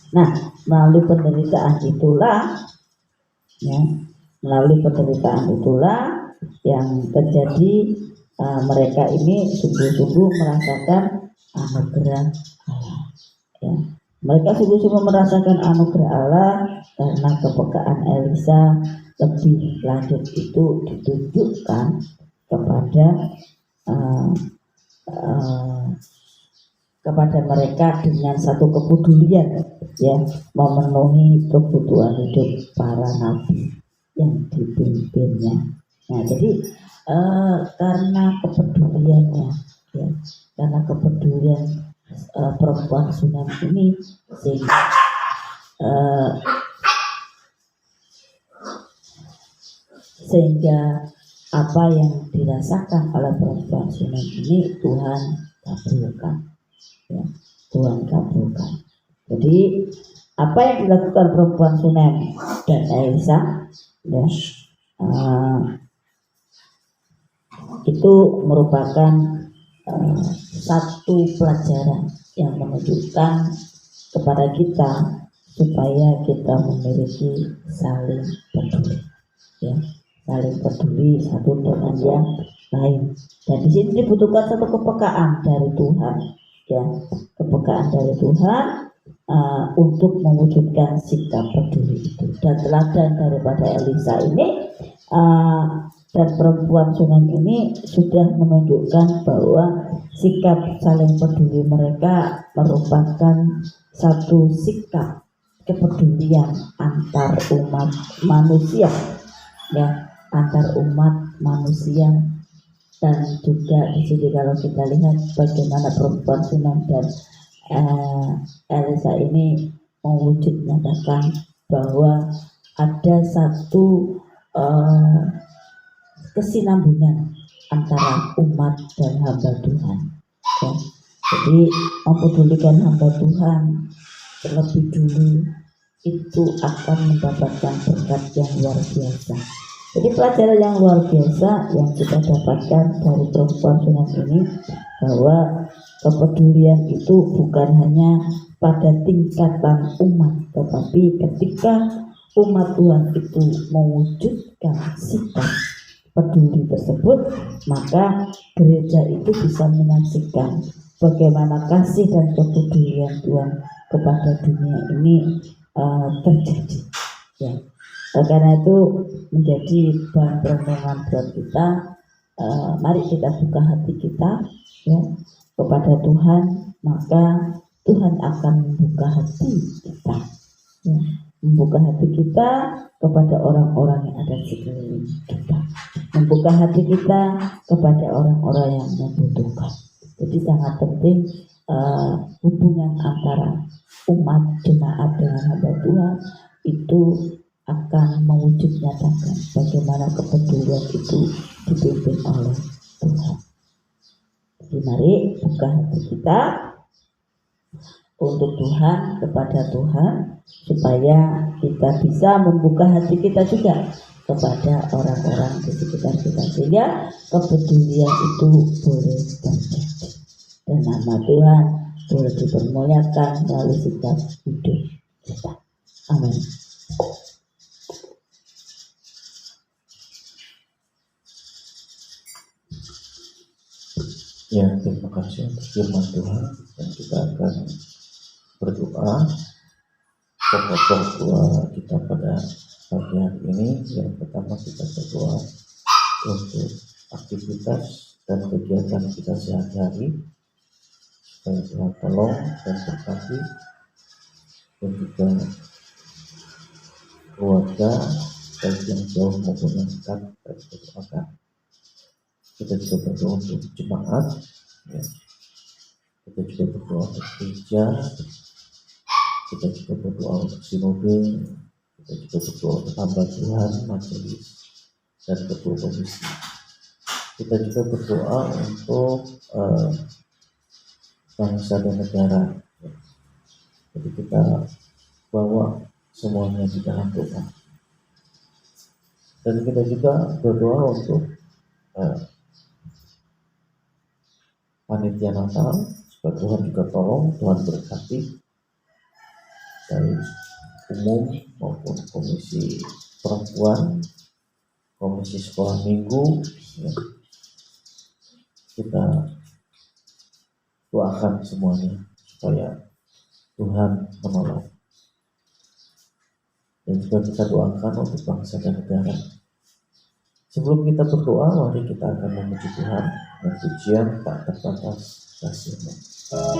Nah, melalui penderitaan itulah, ya, melalui penderitaan itulah yang terjadi, mereka ini sungguh-sungguh merasakan anugerah Allah, ya. Mereka sungguh-sungguh merasakan anugerah Allah karena kepekaan Elisa lebih lanjut itu ditunjukkan kepada mereka dengan satu kepedulian, ya, memenuhi kebutuhan hidup para nabi yang dipimpinnya. Nah, jadi karena kepeduliannya, ya, karena kepedulian perempuan Sunem ini, sehingga apa yang dirasakan oleh perempuan Sunem ini Tuhan kabulkan, ya, Tuhan kabulkan. Jadi apa yang dilakukan perempuan Sunem dan Elisa, ya, itu merupakan satu pelajaran yang menunjukkan kepada kita supaya kita memiliki saling peduli, ya, saling peduli satu dengan yang lain. Dan di sini dibutuhkan satu kepekaan dari Tuhan, ya, kepekaan dari Tuhan untuk mewujudkan sikap peduli itu. Dan teladan daripada Elisa ini dan perempuan Sunem ini sudah menunjukkan bahwa sikap saling peduli mereka merupakan satu sikap kepedulian antar umat manusia, ya, antar umat manusia. Dan juga di sini kalau kita lihat bagaimana perempuan Sunem dan Elisa ini mewujud nyatakan bahwa ada satu kesinambungan antara umat dan hamba Tuhan, ya. Jadi mempedulikan hamba Tuhan terlebih dulu, itu akan mendapatkan berkat yang luar biasa. Jadi pelajaran yang luar biasa yang kita dapatkan dari perempuan sunat ini, bahwa kepedulian itu bukan hanya pada tingkatan umat, tetapi ketika umat Tuhan itu mewujudkan sikap peduli tersebut, maka gereja itu bisa menyaksikan bagaimana kasih dan kepedulian Tuhan kepada dunia ini terjadi. Ya. Karena itu menjadi bahan renungan buat kita. Mari kita buka hati kita, ya, kepada Tuhan, maka Tuhan akan membuka hati kita, ya, membuka hati kita kepada orang-orang yang ada di sekeliling kita, membuka hati kita kepada orang-orang yang membutuhkan. Jadi sangat penting hubungan antara umat jemaat dengan hamba Tuhan itu akan mewujud nyatakan bagaimana kepedulian itu dipimpin oleh Tuhan. Jadi mari buka hati kita untuk Tuhan, kepada Tuhan, supaya kita bisa membuka hati kita juga kepada orang-orang di sekitar kita, sehingga kepedulian itu boleh terjadi dan nama Tuhan boleh dipermuliakan melalui sikap hidup kita. Amin. Ya, terima kasih untuk firman Tuhan, dan kita akan berdoa. Pokok doa kita pada pagi hari ini, yang pertama kita berdoa untuk aktivitas dan kegiatan kita sehari-hari, supaya Tuhan tolong dan berkati, dan juga keluarga baik yang jauh maupun yang dekat kita berdoakan. Kita juga berdoa untuk jemaat, ya. Kita juga berdoa untuk gereja, kita juga berdoa untuk sinode, kita juga berdoa untuk hamba Tuhan, majelis, dan ketua komisi. Kita juga berdoa untuk bangsa dan negara, ya. Jadi kita bawa semuanya di dalam doa. Dan kita juga berdoa untuk panitia Natal, supaya Tuhan juga tolong, Tuhan berkati, dari umum maupun komisi perempuan, komisi sekolah minggu, ya. Kita doakan semuanya supaya Tuhan menolong. Dan juga kita doakan untuk bangsa dan negara. Sebelum kita berdoa, mari kita akan memuji Tuhan dengan pujian tak terbatas kasih-Mu. Tak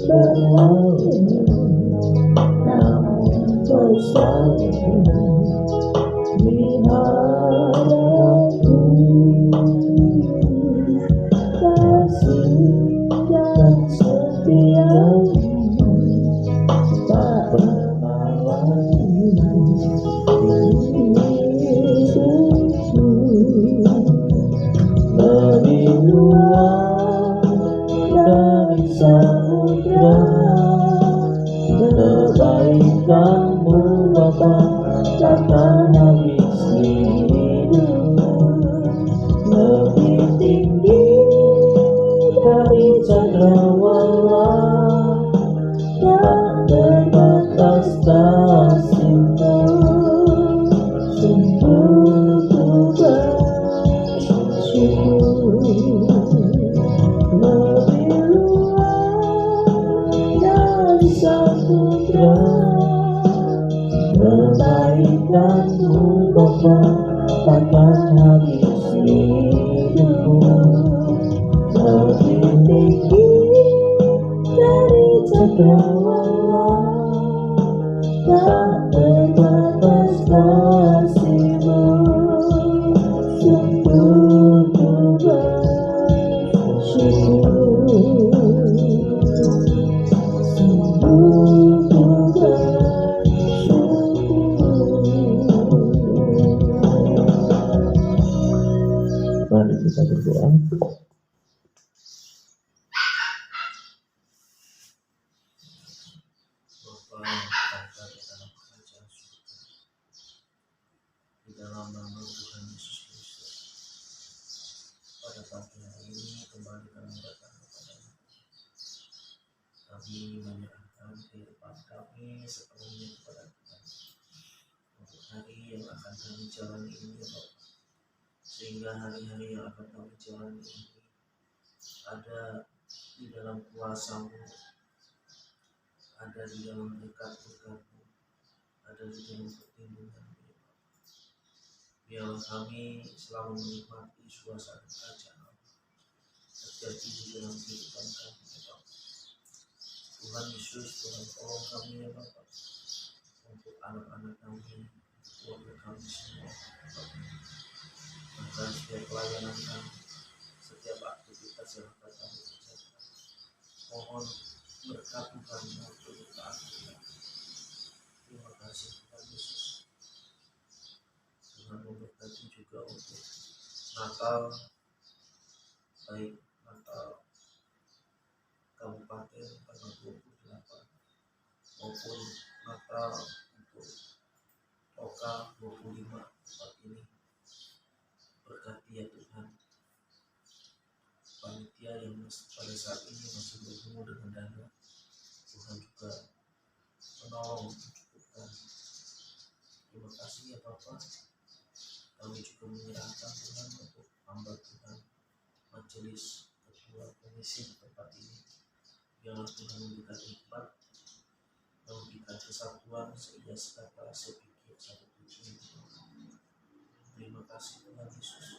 berlalu, namun kau selalu di hadapanku. Kasih dan setiamu tak pernah lagi hidupku. Lebih luas dari samudra, kebaikanmu Bapa takkan habis di hidupku. Lebih tinggi dari cakrawala, tak terbatas kasih-Mu. Sungguh ku bersyukur. Lebih luas dari samudra, kebaikan-Mu Bapa takkan habis hidupku. Lebih tinggi dari cakrawala, tak terbatas kasih-Mu. Sungguh ku bersyukur. Sungguh ku bersyukur. Mari kita berdoa. Bapa yang berkata di dalam kerajaan surga, di dalam nama Tuhan Yesus Kristus, pada pagi hari ini kembali kami datang kepada-Mu. Kami menyerahkan kehidupan kami sepenuhnya kepada Tuhan untuk hari yang akan kami jalani ini, ya Bapa. Sehingga hari-hari yang akan kami jalani ini ada di dalam kuasa-Mu, ada di dalam berkat-berkat-Mu, ada di dalam perlindungan-Mu, ya Bapa. Biarlah kami selalu menikmati suasana kerajaan Allah terjadi di dalam kehidupan kami, ya Bapa. Tuhan Yesus, Tuhan tolong kami, ya Bapa, untuk anak-anak kami, keluarga kami semua, ya Bapa. Bahkan setiap pelayanan kami, setiap aktivitas yang akan kami kerjakan, mohon berkat Tuhan untuk taat Tuhan. Terima kasih Tuhan Yesus. Tuhan memberkati juga untuk Natal, baik Natal Kabupaten tanggal 28 maupun Natal untuk lokal 25 tempat ini. Berkati ya Tuhan panitia yang pada saat ini masih bertemu dengan dana. Tuhan juga menolong mencukupkan. Terima kasih ya Bapa. Kami juga menyerahkan Tuhan untuk hamba Tuhan majelis ketua komisi di tempat ini. Biarlah Tuhan memberikan hikmat, memberikan kesatuan sehingga sekata sepikir satu tujuan. Terima kasih Tuhan Yesus.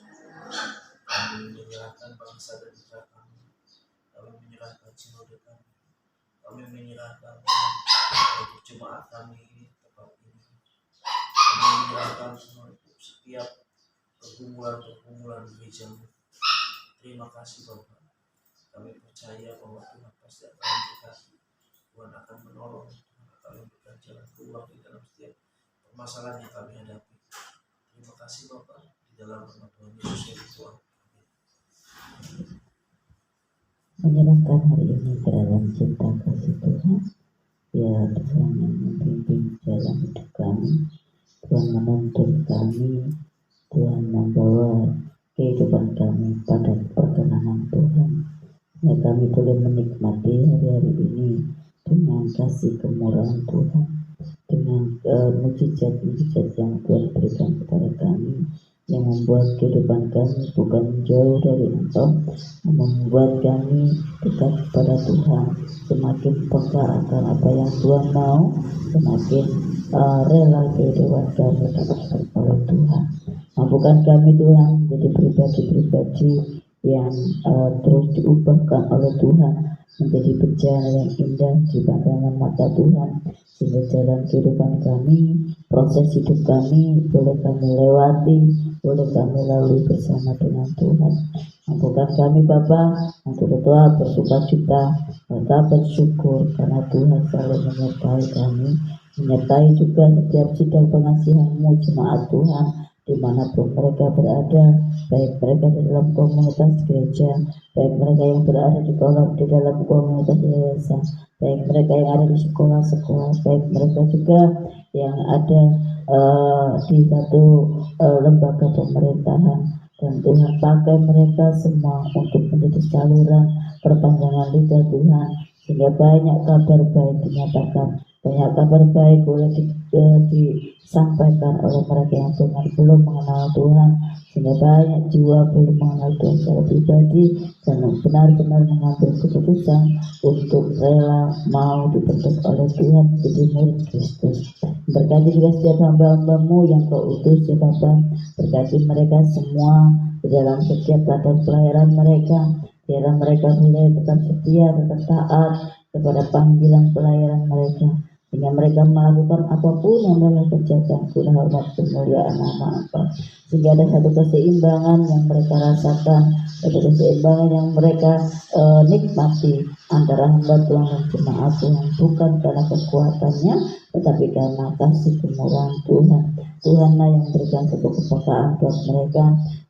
Kami menyerahkan bangsa dan negara kami. Kami menyerahkan sinode kami. Kami menyerahkan untuk jemaat kami ini tempat ini. Kami menyerahkan semua untuk setiap pergumulan-pergumulan gereja-Mu. Terima kasih Bapak. Kami percaya bahwa Tuhan pasti akan memberkati. Tuhan akan menolong. Tuhan akan memberikan jalan keluar di dalam setiap permasalahan yang kami hadapi. Terima kasih Bapak. Di dalam nama Tuhan Yesus yang Tuhan. Menyerahkan hari ini ke dalam cinta kasih Tuhan. Biar Tuhan yang membimbing jalan hidup kami, Tuhan menuntun kami, Tuhan membawa kehidupan kami pada perkenanan Tuhan. Ya, kami boleh menikmati hari-hari ini dengan kasih kemurahan Tuhan, dengan mujizat-mujizat yang Tuhan berikan kepada kami, yang membuat kehidupan kami bukan jauh dari Engkau, membuat kami dekat kepada Tuhan, semakin peka akan apa yang Tuhan mau, semakin rela kehidupan kami dikasih oleh Tuhan. Mampukan kami Tuhan jadi pribadi-pribadi yang terus diubahkan oleh Tuhan menjadi berjalan yang indah di pandangan mata Tuhan, sehingga jalan kehidupan kami, proses hidup kami boleh kami lewati, boleh kami lalui bersama dengan Tuhan. Mampukan kami Bapa untuk tetap bersuka cita, tetap bersyukur karena Tuhan selalu menyertai kami, menyertai juga setiap sidang pengasihan-Mu jemaat Tuhan dimanapun mereka berada, baik mereka di dalam komunitas gereja, baik mereka yang berada di dalam komunitas yayasan, baik mereka yang ada di sekolah-sekolah, baik mereka juga yang ada di satu lembaga pemerintahan. Dan Tuhan pakai mereka semua untuk menjadi saluran perpanjangan lidah Tuhan, sehingga banyak kabar baik dinyatakan, banyak kabar baik boleh disampaikan oleh mereka yang belum mengenal Tuhan, sehingga banyak jiwa belum mengenal Tuhan secara pribadi dan benar-benar mengambil keputusan untuk rela mau dibentuk oleh Tuhan menjadi murid Kristus. Berkati juga setiap hamba-hamba-Mu yang Kau utus ya Bapa, berkati mereka semua di dalam setiap ladang pelayanan mereka, biarlah mereka boleh tetap setia, tetap taat kepada panggilan pelayanan mereka, sehingga mereka melakukan apapun yang mereka kerjakan guna hormat kemuliaan nama Engkau, sehingga ada satu keseimbangan yang mereka rasakan, ada keseimbangan yang mereka nikmati antara hamba Tuhan dan jemaat Tuhan, bukan karena kekuatannya tetapi karena kasih kemurahan Tuhan. Tuhanlah yang berikan satu kepekaan buat mereka,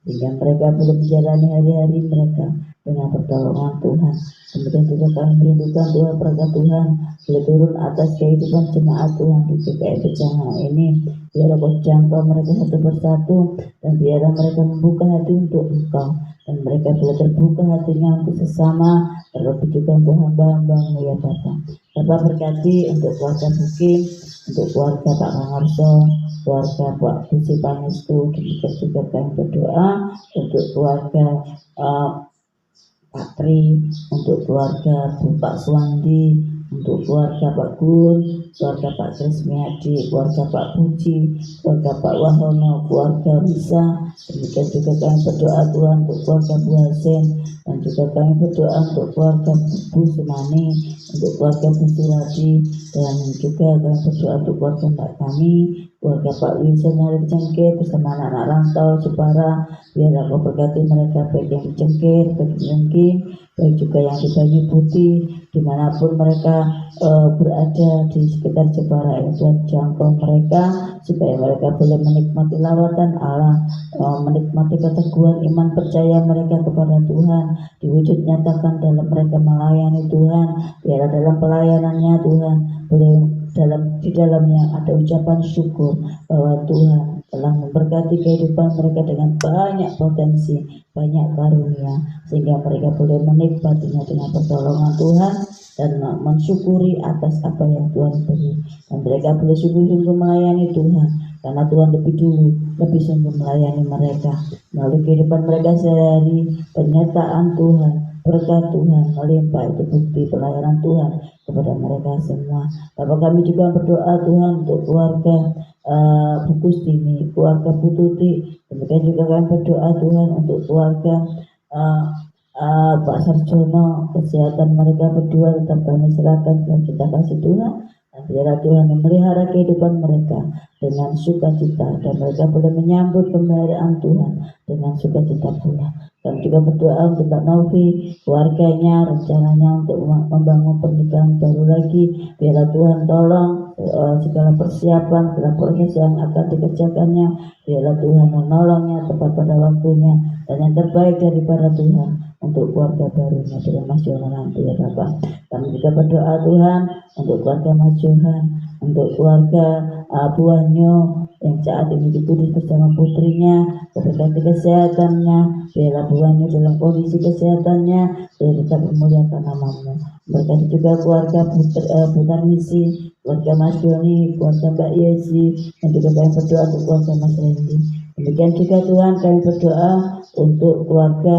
sehingga mereka boleh menjalani hari-hari mereka dengan pertolongan Tuhan. Kemudian juga kami merindukan Tuhan, berkat Tuhan boleh turun atas kehidupan jemaat Tuhan di GKI Pejangan ini. Biarlah Kau jangkau mereka satu persatu, dan biarlah mereka membuka hati untuk Engkau, dan mereka boleh terbuka hatinya untuk sesama, terlebih juga untuk hamba-hamba-Mu ya Bapa. Bapa berkati untuk keluarga Bukim, untuk keluarga Pak Mangarso, keluarga Pak Busi Pangestu, demikian juga kami berdoa untuk keluarga Pak Tri, untuk keluarga Pak Suwandi, untuk keluarga Pak Gun, keluarga Pak Krismiadi, keluarga Pak Puji, keluarga Pak Wahono, keluarga Wisa. Demikian juga kami berdoa Tuhan untuk keluarga Bu Hasin, dan juga kami berdoa untuk keluarga Bu Semani, untuk keluarga Bu Suradi, dan juga kami berdoa untuk keluarga Mbak kami, keluarga Pak Wilson yang ada di Cengkir bersama anak-anak rantau Jepara. Biarlah Kau berkati mereka, baik yang di Cengkir, baik di Cengking, baik juga yang di Banyu Putih, dimanapun mereka berada di sekitar Jepara ini. Tuhan jangkau mereka supaya mereka boleh menikmati lawatan Allah, menikmati keteguhan iman percaya mereka kepada Tuhan diwujud nyatakan dalam mereka melayani Tuhan. Biarlah dalam pelayanannya Tuhan boleh di dalamnya ada ucapan syukur bahwa Tuhan telah memberkati kehidupan mereka dengan banyak potensi, banyak karunia, sehingga mereka boleh menikmatinya dengan pertolongan Tuhan dan mensyukuri atas apa yang Tuhan beri, dan mereka boleh sungguh-sungguh melayani Tuhan karena Tuhan lebih dulu lebih sungguh melayani mereka melalui kehidupan mereka sehari. Pernyataan Tuhan, berkat Tuhan melimpah, itu bukti pelayanan Tuhan kepada mereka semua. Bapak kami juga berdoa Tuhan untuk keluarga Bu Kustini, keluarga Bu Tuti. Demikian juga kami berdoa Tuhan untuk keluarga Pak Sarjono, kesehatan mereka berdua tetap kami serahkan dan kita kasih Tuhan. Dan biarlah Tuhan memelihara kehidupan mereka dengan sukacita, dan mereka boleh menyambut pemeliharaan Tuhan dengan sukacita pula. Dan juga berdoa untuk Pak Novi, keluarganya, rencananya untuk membangun pernikahan baru lagi. Biarlah Tuhan tolong segala persiapan, segala proses yang akan dikerjakannya. Biarlah Tuhan menolongnya tepat pada waktunya, dan yang terbaik daripada Tuhan untuk keluarga barunya dengan Mas Yohan nanti ya Bapak. Kami juga berdoa Tuhan untuk keluarga Mas Yohan, untuk keluarga Buanyo yang saat ini di Kudus bersama putrinya, berkati kesehatannya. Biarlah Buanyo dalam kondisi kesehatannya, biar tetap memuliakan nama-Mu. Berkati juga keluarga Putar Misi, keluarga Mas Doni, keluarga Mbak Yesi, dan juga kami berdoa untuk keluarga Mas Randy. Demikian juga Tuhan kami berdoa untuk keluarga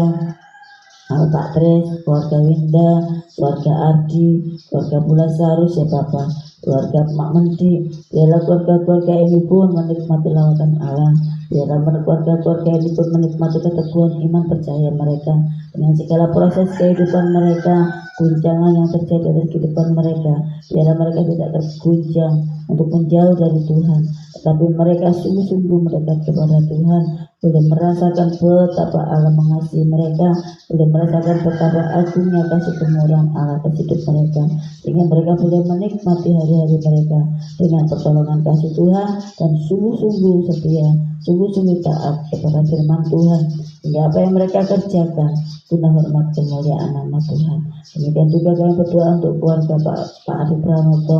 Pak Tres, keluarga Winda, keluarga Ardi, keluarga Bulasarus ya Bapak, keluarga Mak Mendi. Biarlah keluarga-keluarga ini pun menikmati lawatan Allah. Biarlah keluarga-keluarga ini pun menikmati keteguhan iman percaya mereka dengan segala proses kehidupan mereka, guncangan yang terjadi atas kehidupan mereka. Biarlah mereka tidak terguncang untuk menjauh dari Tuhan, tetapi mereka sungguh-sungguh mendekat kepada Tuhan, boleh merasakan betapa Allah mengasihi mereka, boleh merasakan betapa agungnya kasih kemurahan Allah atas hidup mereka, sehingga mereka boleh menikmati hari-hari mereka dengan pertolongan kasih Tuhan dan sungguh-sungguh setia, sungguh-sungguh taat kepada firman Tuhan, sehingga apa yang mereka kerjakan guna hormat kemuliaan nama Tuhan. Demikian juga kami berdoa untuk keluarga Pak Adi Pranoto,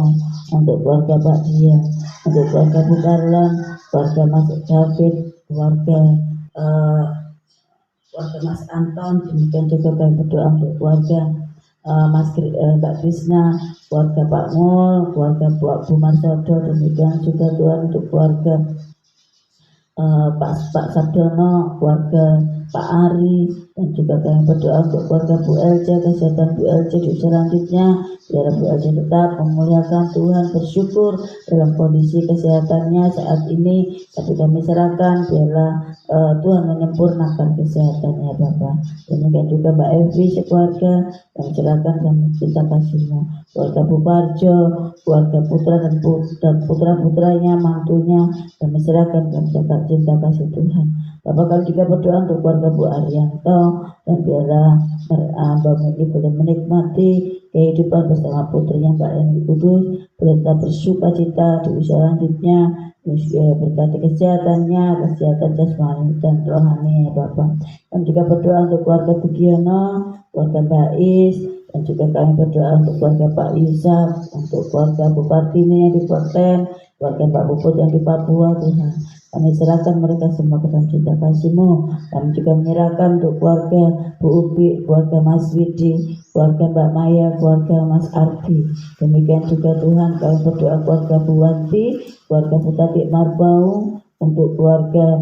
untuk keluarga Pak Dia, untuk keluarga Bu Karlan, keluarga Mas David, keluarga Mas Anton. Demikian juga kami berdoa untuk keluarga Mbak Krisna, keluarga Pak Mul, keluarga Bu Marsodo. Demikian juga Tuhan untuk keluarga Pak Sabdono, keluarga Pak Ari, dan juga kami berdoa untuk keluarga Bu Elja, kesehatan Bu Elja di selanjutnya. Biar Bu Elja tetap memuliakan Tuhan, bersyukur dalam kondisi kesehatannya saat ini, tapi kami serahkan biarlah Tuhan menyempurnakan kesehatannya Bapak. Demikian juga Mbak Evi sekeluarga, kami serahkan kami cinta kasih-Mu. Keluarga Bu Parjo, keluarga putra dan putra-putranya, mantunya, kami serahkan kami cinta kasih Tuhan. Bapak, kami juga berdoa untuk keluarga Bu Arianto, dan biarlah Mbak Megi boleh menikmati kehidupan bersama putrinya Mbak Eni Kudus, boleh tetap bersuka cita di usia selanjutnya, berkati kesehatannya, kesehatan jasmani dan rohani ya Bapak. Kami juga berdoa untuk keluarga Bu Giono, keluarga Mbak Is, dan juga kami berdoa untuk keluarga Pak Yusuf, untuk keluarga Bu Partini yang di Portland, keluarga Pak Puput yang di Papua. Tuhan, kami serahkan mereka semua ke dalam cinta kasih-Mu. Kami juga menyerahkan untuk keluarga Bu Ubi, keluarga Mas Widi, keluarga Mbak Maya, keluarga Mas Arfi. Demikian juga Tuhan, kami berdoa keluarga Bu Wanti, keluarga Bu Tati Marbau, untuk keluarga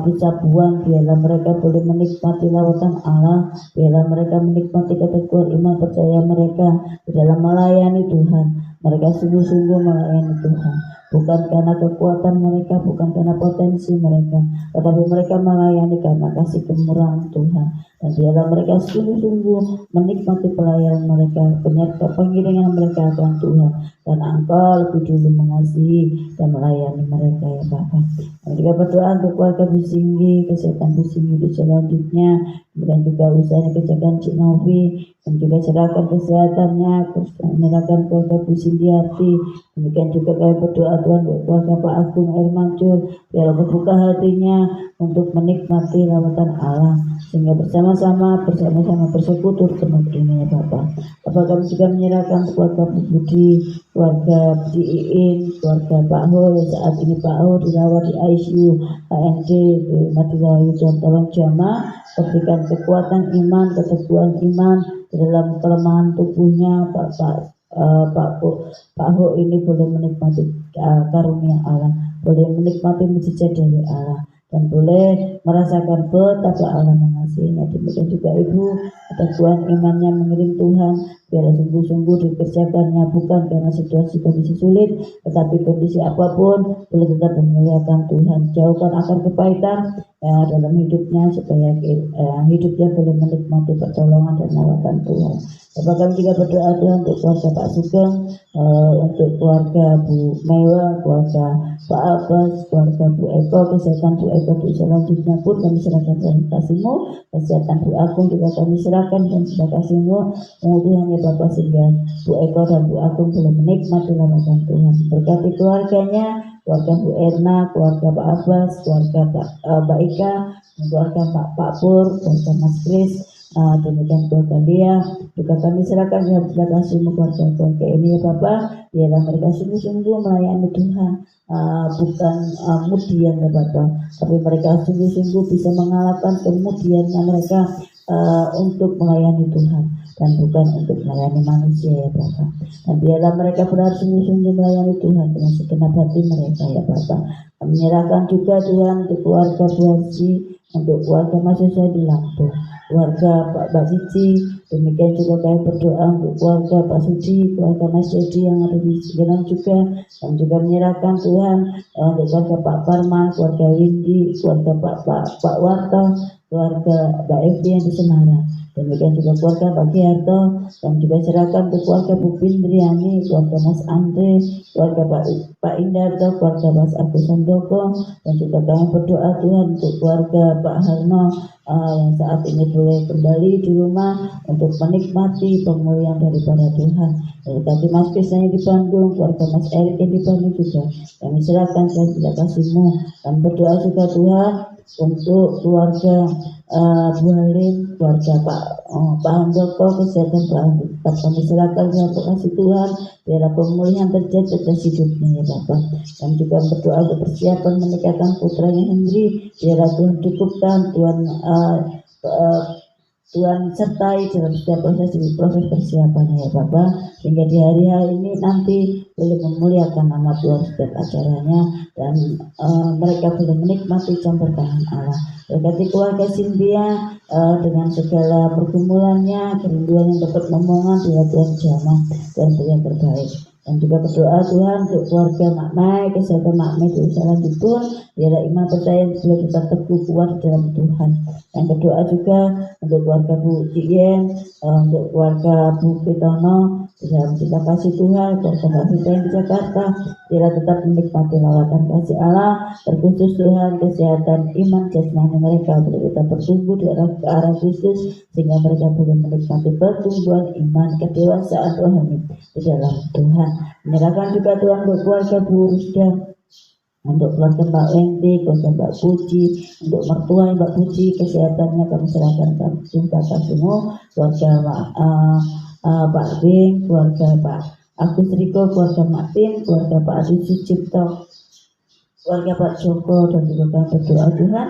Busabuan, biarlah mereka boleh menikmati lawatan Allah, biarlah mereka menikmati keteguhan iman percaya mereka di dalam melayani Tuhan. Mereka sungguh-sungguh melayani Tuhan, bukan karena kekuatan mereka, bukan karena potensi mereka, tetapi mereka melayani karena kasih kemurahan Tuhan. Dan biarlah mereka sungguh-sungguh menikmati pelayanan mereka, pengiringan mereka akan Tuhan, karena Engkau lebih dulu mengasihi dan melayani mereka ya Bapak. Kami juga berdoa untuk keluarga Bu Singgi, kesehatan Bu Singgi di selanjutnya, kemudian juga usahanya kerjakan Cik Novi, dan juga serahkan kesehatannya, menyerahkan keluarga Bu Sindiati. Demikian juga kami berdoa Tuhan untuk keluarga Pak Agung Air Mancur, biar membuka hatinya untuk menikmati lawatan Allah, sehingga bersama-sama bersekutu di tempat ini ya Bapak. Bapak, kami juga menyerahkan keluarga Bu Budi, keluarga Budi Iin, keluarga Pak Ho, yang saat ini Pak Ho dirawat di ICU AND di Madirayu. Tuhan tolong jamaah, berikan kekuatan iman, keteguhan iman di dalam kelemahan tubuhnya Pak Ho ini boleh menikmati karunia Allah, boleh menikmati mujizat dari Allah, dan boleh merasakan betapa Allah mengasihinya. Demikian juga Ibu, keteguhan imannya mengiring Tuhan, biar sungguh-sungguh dikerjakannya bukan karena situasi kondisi sulit, tetapi kondisi apapun boleh tetap memuliakan Tuhan. Jauhkan akar kepahitan dalam hidupnya, supaya hidupnya boleh menikmati pertolongan dan lawatan Tuhan. Bapak, kami juga berdoa Tuhan untuk keluarga Pak Sugeng, untuk keluarga Bu Mewa, keluarga Pak Abbas, keluarga Bu Eko, kesehatan Bu Eko di selanjutnya pun kami serahkan dalam kasih-Mu. Kesehatan Bu Agung juga kami serahkan dan sudah kasih-Mu. Kemudiannya Bapak, sehingga Bu Eko dan Bu Agung boleh menikmati lawatan Tuhan. Berkati keluarganya, keluarga Bu Erna, keluarga Pak Abbas, keluarga Mbak Ika, keluarga Pak Pur, keluarga Mas Kris, demikian keluarga dia juga kami serahkan dalam kasih-Mu keluarga ini ya Bapak. Biarlah mereka sungguh-sungguh melayani Tuhan, bukan kemudian ya Bapak, tapi mereka sungguh-sungguh bisa mengalahkan kemudiannya mereka untuk melayani Tuhan, dan bukan untuk melayani manusia ya Bapak. Dan biarlah mereka benar sungguh-sungguh melayani Tuhan dengan segenap hati mereka ya Bapak. Menyerahkan juga Tuhan untuk keluarga Bu Haji, untuk keluarga Mas Yosua di Lampung, keluarga Pak Cici. Demikian juga kami berdoa untuk keluarga Pak Suci, keluarga Mas Jadi yang ada di sekitar juga, dan juga menyerahkan Tuhan untuk keluarga Pak Parman, keluarga Windy, keluarga Pak Warta, keluarga Mbak Evi yang di Semarang. Demikian juga keluarga Pak Giarto, dan juga serahkan ke keluarga Bu Pindriani, keluarga Mas Andre, keluarga Pak Indarto, keluarga Mas Agus Sandoko, dan juga kami berdoa Tuhan untuk keluarga Pak Harno yang saat ini boleh kembali di rumah untuk menikmati pemulihan daripada Tuhan. Berkati Mas Krisnanya di Bandung, keluarga Mas Erik yang di Bandung juga kami serahkan kepada kasih-Mu, dan berdoa juga Tuhan untuk keluarga Bu Halim, keluarga Pak Handoko, kesehatan Pak Handoko tetap kami serahkan kepada kasih Tuhan, biar pemulihan terjadi atas hidupnya ya Bapak. Dan juga berdoa untuk persiapan menikahkan putranya Henry, biar Tuhan cukupkan, Tuhan sertai dalam setiap proses persiapannya ya Bapak, sehingga di hari-hari ini nanti boleh memuliakan nama Tuhan setiap acaranya, dan mereka boleh menikmati campur tangan Allah. Berkati keluarga Cynthia dengan segala pergumulannya, kerinduan yang dapat memohon biar Tuhan jamah dan yang terbaik. Dan juga berdoa Tuhan untuk keluarga Mak Mai, kesehatan Mak Mai di usaha lanjutpun, biarlah iman percaya boleh tetap teguh kuat dalam Tuhan. Dan berdoa juga untuk keluarga Bu Cien, untuk keluarga Bu Pitono di dalam cinta kasih Tuhan, keluarga Mbak Vita yang di Jakarta, biarlah tetap menikmati lawatan kasih Allah, terkhusus Tuhan kesehatan iman jasmani mereka boleh tetap bertumbuh ke arah Kristus, sehingga mereka boleh menikmati pertumbuhan iman kedewasaan rohani di dalam Tuhan. Menyerahkan juga Tuhan untuk keluarga Bu Rusda, untuk keluarga Mbak Wenti, keluarga Mbak Puji, untuk mertua Mbak Puji, kesehatannya kami serahkan cinta kasih-Mu, keluarga Pak Bing, keluarga Pak Agus Riko, keluarga Mak Tin, keluarga Pak Adi Sucipto, keluarga Pak Joko, dan juga kami berdoa Tuhan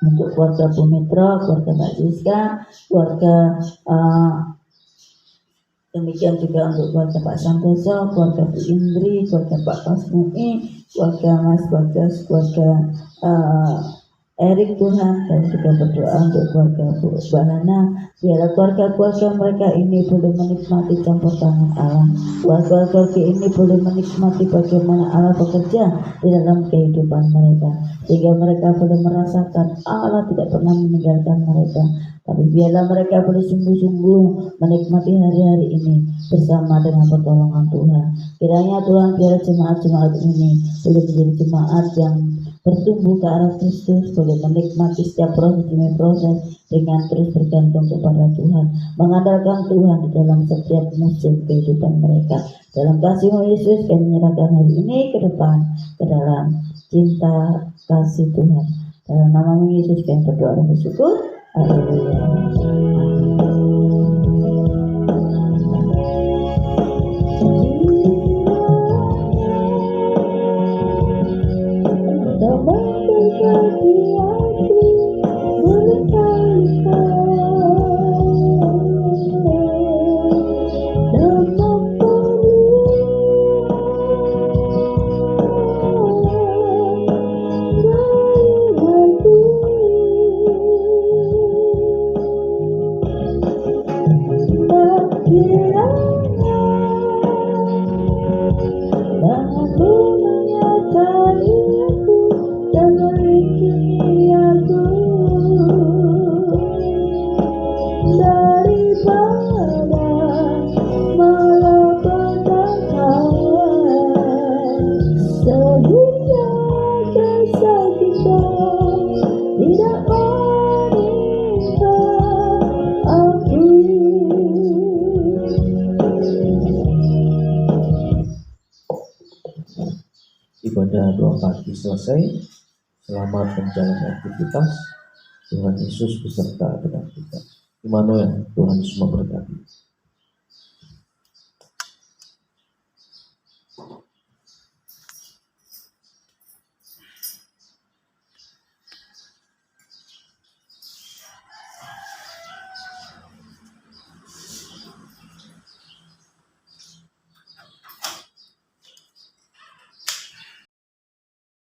untuk keluarga Bu Mitra, keluarga Mbak Siska, keluarga demikian juga untuk keluarga Pak Santoso, keluarga Bu Indri, keluarga Pak Pasmui, keluarga Mas Bagas, keluarga Erik Tuhan, dan juga berdoa untuk keluarga Bu Bahana, biarlah keluarga-keluarga mereka ini boleh menikmati campur tangan Allah. Keluarga-keluarga ini boleh menikmati bagaimana Allah bekerja di dalam kehidupan mereka, sehingga mereka boleh merasakan Allah tidak pernah meninggalkan mereka. Tapi biarlah mereka boleh sungguh-sungguh menikmati hari-hari ini bersama dengan pertolongan Tuhan. Kiranya Tuhan, biarlah jemaat-jemaat ini boleh menjadi jemaat yang bertumbuh ke arah Kristus, boleh menikmati setiap proses demi proses dengan terus bergantung kepada Tuhan, mengandalkan Tuhan di dalam setiap musim kehidupan mereka. Dalam kasih-Mu Yesus, kami menyerahkan hari ini ke depan ke dalam cinta kasih Tuhan. Dalam nama-Mu Yesus kami berdoa dan bersyukur. Haleluya. Ibadah doa pagi selesai. Selamat menjalani aktivitas. Tuhan Yesus beserta dengan kita. Immanuel, Tuhan Yesus memberkati.